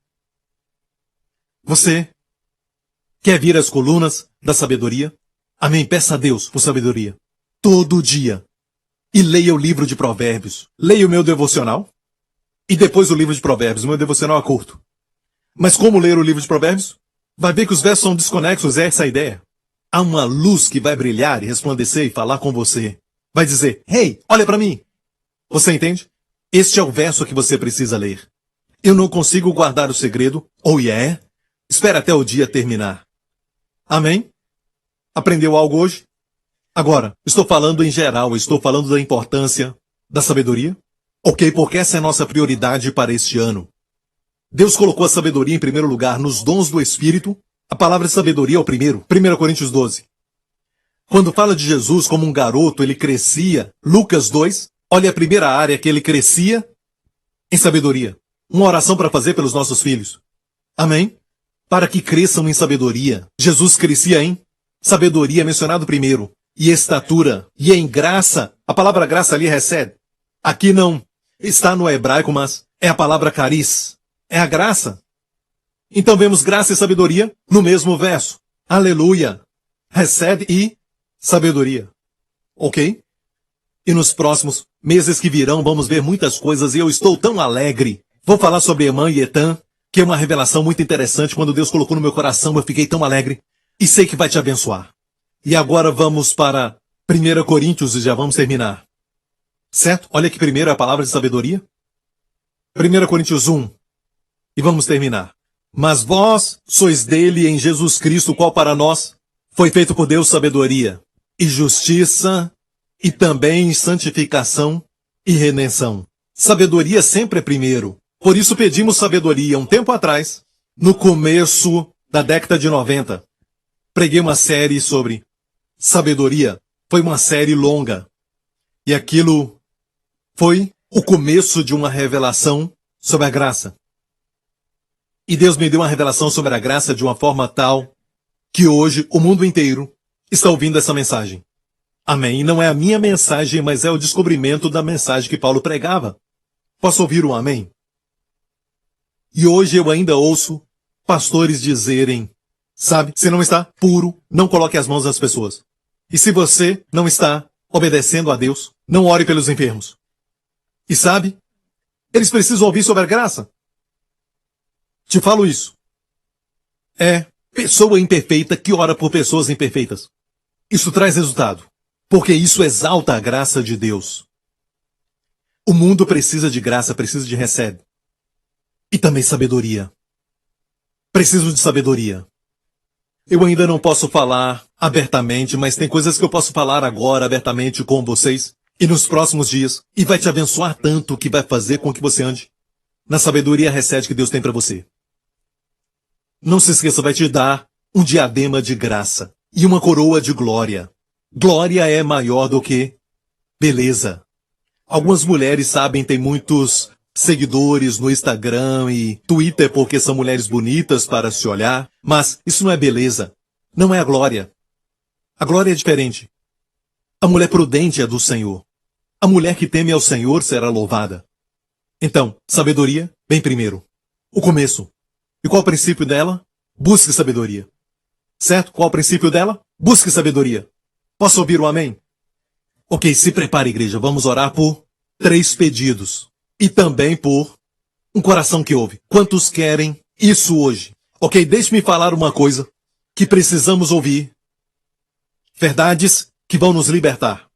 Você quer vir às colunas da sabedoria? Amém. Peça a Deus por sabedoria. Todo dia. E leia o livro de Provérbios. Leia o meu devocional. E depois o livro de Provérbios. O meu devocional é curto. Mas como ler o livro de Provérbios? Vai ver que os versos são desconexos, é essa a ideia. Há uma luz que vai brilhar e resplandecer e falar com você. Vai dizer, hey, olha para mim. Você entende? Este é o verso que você precisa ler. Eu não consigo guardar o segredo. Oh yeah? Espera até o dia terminar. Amém? Aprendeu algo hoje? Agora, estou falando em geral, estou falando da importância da sabedoria. Ok, porque essa é a nossa prioridade para este ano. Deus colocou a sabedoria em primeiro lugar nos dons do Espírito. A palavra sabedoria é o primeiro. 1 Coríntios 12. Quando fala de Jesus como um garoto, ele crescia. Lucas 2. Olha a primeira área que ele crescia em sabedoria. Uma oração para fazer pelos nossos filhos. Amém? Para que cresçam em sabedoria. Jesus crescia em sabedoria, mencionado primeiro. E estatura. E em graça. A palavra graça ali recebe. Aqui não está no hebraico, mas é a palavra cariz. É a graça. Então vemos graça e sabedoria no mesmo verso. Aleluia. Recebe e sabedoria. Ok? E nos próximos meses que virão vamos ver muitas coisas e eu estou tão alegre. Vou falar sobre Emã e Etan, que é uma revelação muito interessante. Quando Deus colocou no meu coração, eu fiquei tão alegre. E sei que vai te abençoar. E agora vamos para 1 Coríntios e já vamos terminar. Certo? Olha que primeiro é a palavra de sabedoria. 1 Coríntios 1. E vamos terminar. Mas vós sois dele em Jesus Cristo, qual para nós foi feito por Deus sabedoria, e justiça, e também santificação e redenção. Sabedoria sempre é primeiro. Por isso pedimos sabedoria. Um tempo atrás, no começo da década de 90, preguei uma série sobre sabedoria. Foi uma série longa. E aquilo foi o começo de uma revelação sobre a graça. E Deus me deu uma revelação sobre a graça de uma forma tal que hoje o mundo inteiro está ouvindo essa mensagem. Amém. E não é a minha mensagem, mas é o descobrimento da mensagem que Paulo pregava. Posso ouvir um amém? E hoje eu ainda ouço pastores dizerem, sabe, se não está puro, não coloque as mãos nas pessoas. E se você não está obedecendo a Deus, não ore pelos enfermos. E sabe, eles precisam ouvir sobre a graça. Te falo isso. É pessoa imperfeita que ora por pessoas imperfeitas. Isso traz resultado, porque isso exalta a graça de Deus. O mundo precisa de graça, precisa de recebe. E também sabedoria. Preciso de sabedoria. Eu ainda não posso falar abertamente, mas tem coisas que eu posso falar agora abertamente com vocês e nos próximos dias, e vai te abençoar tanto que vai fazer com que você ande na sabedoria recede que Deus tem para você. Não se esqueça, vai te dar um diadema de graça e uma coroa de glória. Glória é maior do que beleza. Algumas mulheres sabem, tem muitos seguidores no Instagram e Twitter porque são mulheres bonitas para se olhar, mas isso não é beleza. Não é a glória. A glória é diferente. A mulher prudente é do Senhor. A mulher que teme ao Senhor será louvada. Então, sabedoria vem primeiro. O começo. E qual é o princípio dela? Busque sabedoria. Certo? Qual é o princípio dela? Busque sabedoria. Posso ouvir o amém? Ok, se prepare, igreja. Vamos orar por 3 pedidos. E também por um coração que ouve. Quantos querem isso hoje? Ok, deixe-me falar uma coisa que precisamos ouvir. Verdades que vão nos libertar.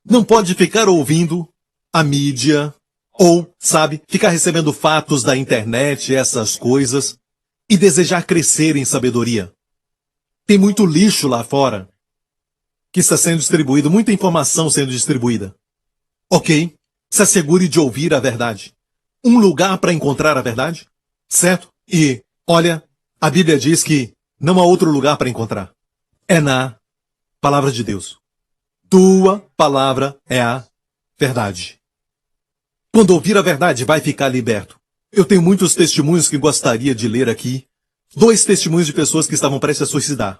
Não pode ficar ouvindo a mídia ou, sabe, ficar recebendo fatos da internet, essas coisas, e desejar crescer em sabedoria. Tem muito lixo lá fora que está sendo distribuído, muita informação sendo distribuída. Ok, se assegure de ouvir a verdade. Um lugar para encontrar a verdade, certo? E, olha, a Bíblia diz que não há outro lugar para encontrar. É na palavra de Deus. Tua palavra é a verdade. Quando ouvir a verdade, vai ficar liberto. Eu tenho muitos testemunhos que gostaria de ler aqui. 2 testemunhos de pessoas que estavam prestes a suicidar.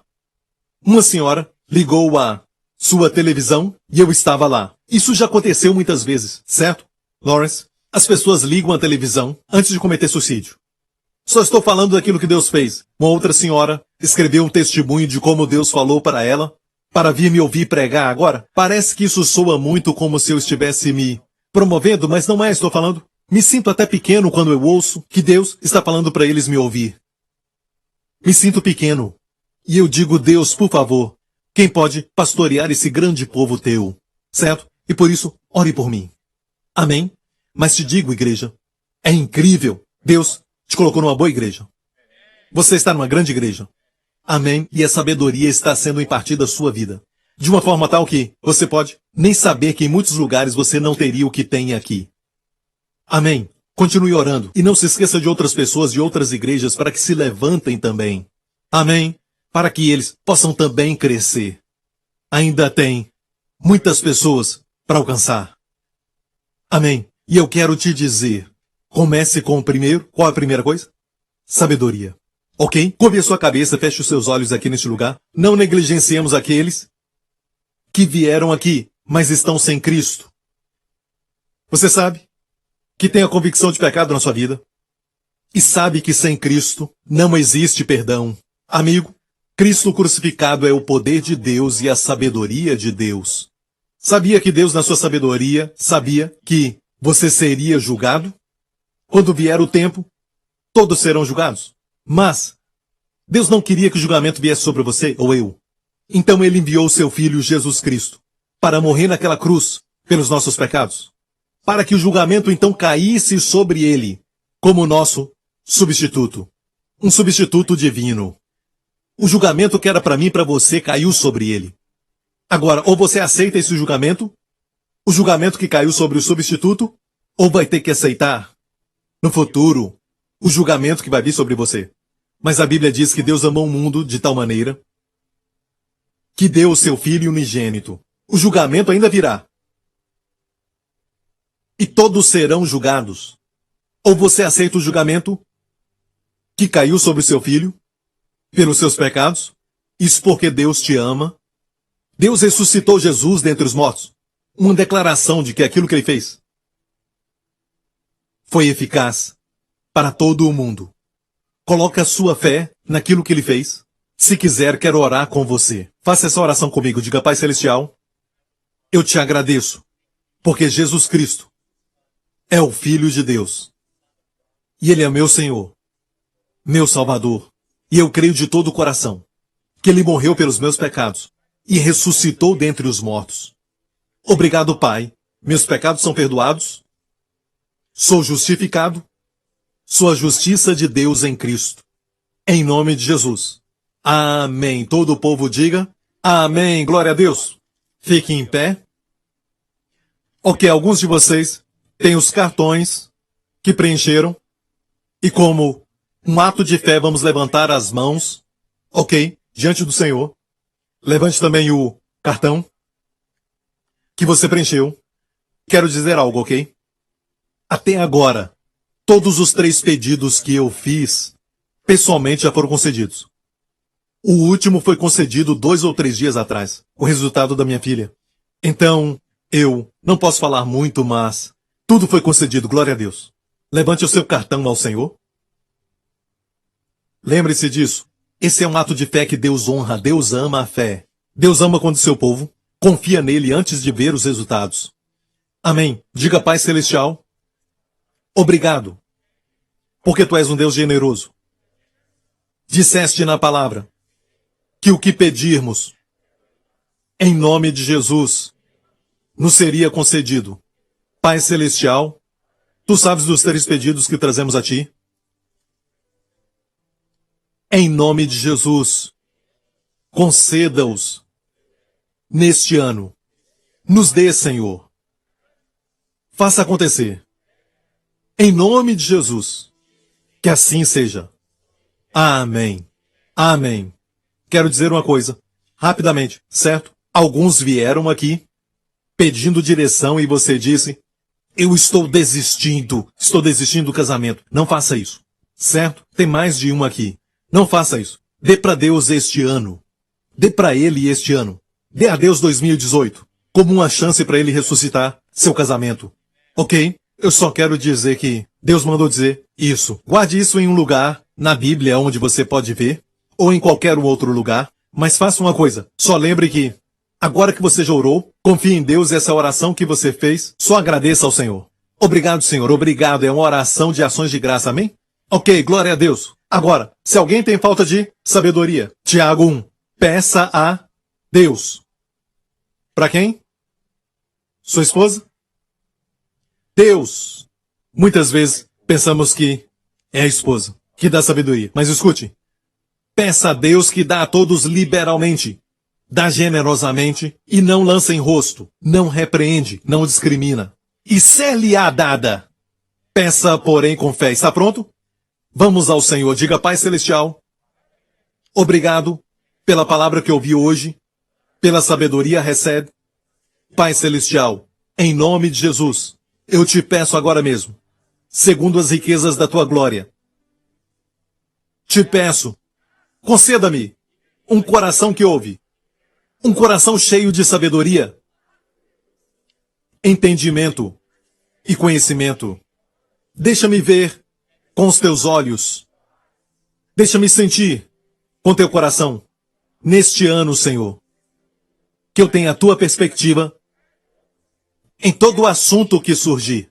Uma senhora ligou a sua televisão e eu estava lá. Isso já aconteceu muitas vezes, certo, Lawrence? As pessoas ligam a televisão antes de cometer suicídio. Só estou falando daquilo que Deus fez. Uma outra senhora escreveu um testemunho de como Deus falou para ela, para vir me ouvir pregar agora. Parece que isso soa muito como se eu estivesse me promovendo, mas não é, estou falando. Me sinto até pequeno quando eu ouço que Deus está falando para eles me ouvir. Me sinto pequeno. E eu digo, Deus, por favor, quem pode pastorear esse grande povo teu? Certo? E por isso, ore por mim. Amém? Mas te digo, igreja, é incrível. Deus te colocou numa boa igreja. Você está numa grande igreja. Amém? E a sabedoria está sendo impartida à sua vida. De uma forma tal que você pode nem saber que em muitos lugares você não teria o que tem aqui. Amém? Continue orando. E não se esqueça de outras pessoas de outras igrejas para que se levantem também. Amém? Para que eles possam também crescer. Ainda tem muitas pessoas para alcançar. Amém? E eu quero te dizer, comece com o primeiro. Qual é a primeira coisa? Sabedoria. Ok? Curve a sua cabeça, feche os seus olhos aqui neste lugar. Não negligenciemos aqueles que vieram aqui, mas estão sem Cristo. Você sabe que tem a convicção de pecado na sua vida e sabe que sem Cristo não existe perdão. Amigo, Cristo crucificado é o poder de Deus e a sabedoria de Deus. Sabia que Deus, na sua sabedoria, sabia que você seria julgado? Quando vier o tempo, todos serão julgados. Mas Deus não queria que o julgamento viesse sobre você ou eu. Então ele enviou seu Filho Jesus Cristo para morrer naquela cruz pelos nossos pecados, para que o julgamento então caísse sobre ele como nosso substituto. Um substituto divino. O julgamento que era para mim e para você caiu sobre ele. Agora, ou você aceita esse julgamento, o julgamento que caiu sobre o substituto, ou vai ter que aceitar, no futuro, o julgamento que vai vir sobre você. Mas a Bíblia diz que Deus amou o mundo de tal maneira que deu o seu Filho unigênito. O julgamento ainda virá. E todos serão julgados. Ou você aceita o julgamento que caiu sobre o seu filho, pelos seus pecados, Isso porque Deus te ama. Deus ressuscitou Jesus dentre os mortos. Uma declaração de que aquilo que ele fez foi eficaz para todo o mundo. Coloque a sua fé naquilo que ele fez. Se quiser, quero orar com você. Faça essa oração comigo. Diga: Pai Celestial, eu te agradeço, porque Jesus Cristo é o Filho de Deus. E Ele é meu Senhor, meu Salvador. E eu creio de todo o coração que Ele morreu pelos meus pecados e ressuscitou dentre os mortos. Obrigado, Pai. Meus pecados são perdoados. Sou justificado. Sou a justiça de Deus em Cristo. Em nome de Jesus. Amém. Todo o povo diga: amém. Glória a Deus. Fiquem em pé. Ok, alguns de vocês têm os cartões que preencheram. E como um ato de fé, vamos levantar as mãos. Ok, diante do Senhor. Levante também o cartão que você preencheu. Quero dizer algo, ok? Até agora, todos os 3 pedidos que eu fiz, pessoalmente, já foram concedidos. O último foi concedido 2 ou 3 dias atrás, o resultado da minha filha. Então, eu não posso falar muito, mas tudo foi concedido, glória a Deus. Levante o seu cartão ao Senhor. Lembre-se disso. Esse é um ato de fé que Deus honra. Deus ama a fé. Deus ama quando seu povo confia nele antes de ver os resultados. Amém. Diga: Pai Celestial, obrigado, porque Tu és um Deus generoso. Disseste na palavra que o que pedirmos em nome de Jesus nos seria concedido. Pai Celestial, Tu sabes dos 3 pedidos que trazemos a Ti. Em nome de Jesus, conceda-os neste ano. Nos dê, Senhor. Faça acontecer. Em nome de Jesus. Que assim seja. Amém. Amém. Quero dizer uma coisa, rapidamente, certo? Alguns vieram aqui pedindo direção e você disse: eu estou desistindo do casamento. Não faça isso, certo? Tem mais de um aqui. Não faça isso. Dê para Deus este ano. Dê para Ele este ano. Dê a Deus 2018 como uma chance para Ele ressuscitar seu casamento. Ok? Eu só quero dizer que Deus mandou dizer isso. Guarde isso em um lugar na Bíblia onde você pode ver, ou em qualquer outro lugar. Mas faça uma coisa. Só lembre que, agora que você já orou, confie em Deus e essa oração que você fez, só agradeça ao Senhor. Obrigado, Senhor. Obrigado. É uma oração de ações de graça. Amém? Ok, glória a Deus. Agora, se alguém tem falta de sabedoria, Tiago 1, peça a Deus. Para quem? Sua esposa? Deus. Muitas vezes pensamos que é a esposa que dá sabedoria. Mas escute, peça a Deus que dá a todos liberalmente, dá generosamente e não lança em rosto, não repreende, não discrimina. E ser-lhe-á dada. Peça, porém, com fé. Está pronto? Vamos ao Senhor. Diga: Pai Celestial, obrigado pela palavra que ouvi hoje, pela sabedoria recebe. Pai Celestial, em nome de Jesus, eu te peço agora mesmo, segundo as riquezas da tua glória, te peço, conceda-me um coração que ouve, um coração cheio de sabedoria, entendimento e conhecimento. Deixa-me ver com os teus olhos. Deixa-me sentir com teu coração. Neste ano, Senhor, que eu tenha a tua perspectiva em todo o assunto que surgir.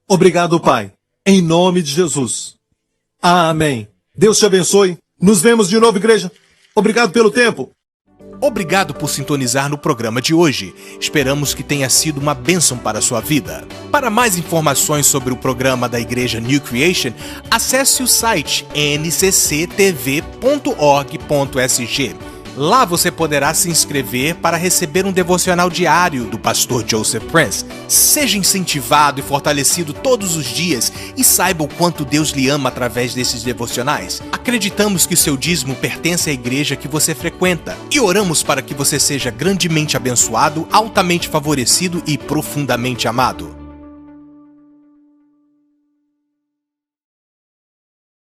Obrigado, Pai, em nome de Jesus. Amém. Deus te abençoe. Nos vemos de novo, igreja. Obrigado pelo tempo. Obrigado por sintonizar no programa de hoje. Esperamos que tenha sido uma bênção para a sua vida. Para mais informações sobre o programa da Igreja New Creation, acesse o site ncctv.org.sg. Lá você poderá se inscrever para receber um devocional diário do pastor Joseph Prince. Seja incentivado e fortalecido todos os dias e saiba o quanto Deus lhe ama através desses devocionais. Acreditamos que seu dízimo pertence à igreja que você frequenta e oramos para que você seja grandemente abençoado, altamente favorecido e profundamente amado.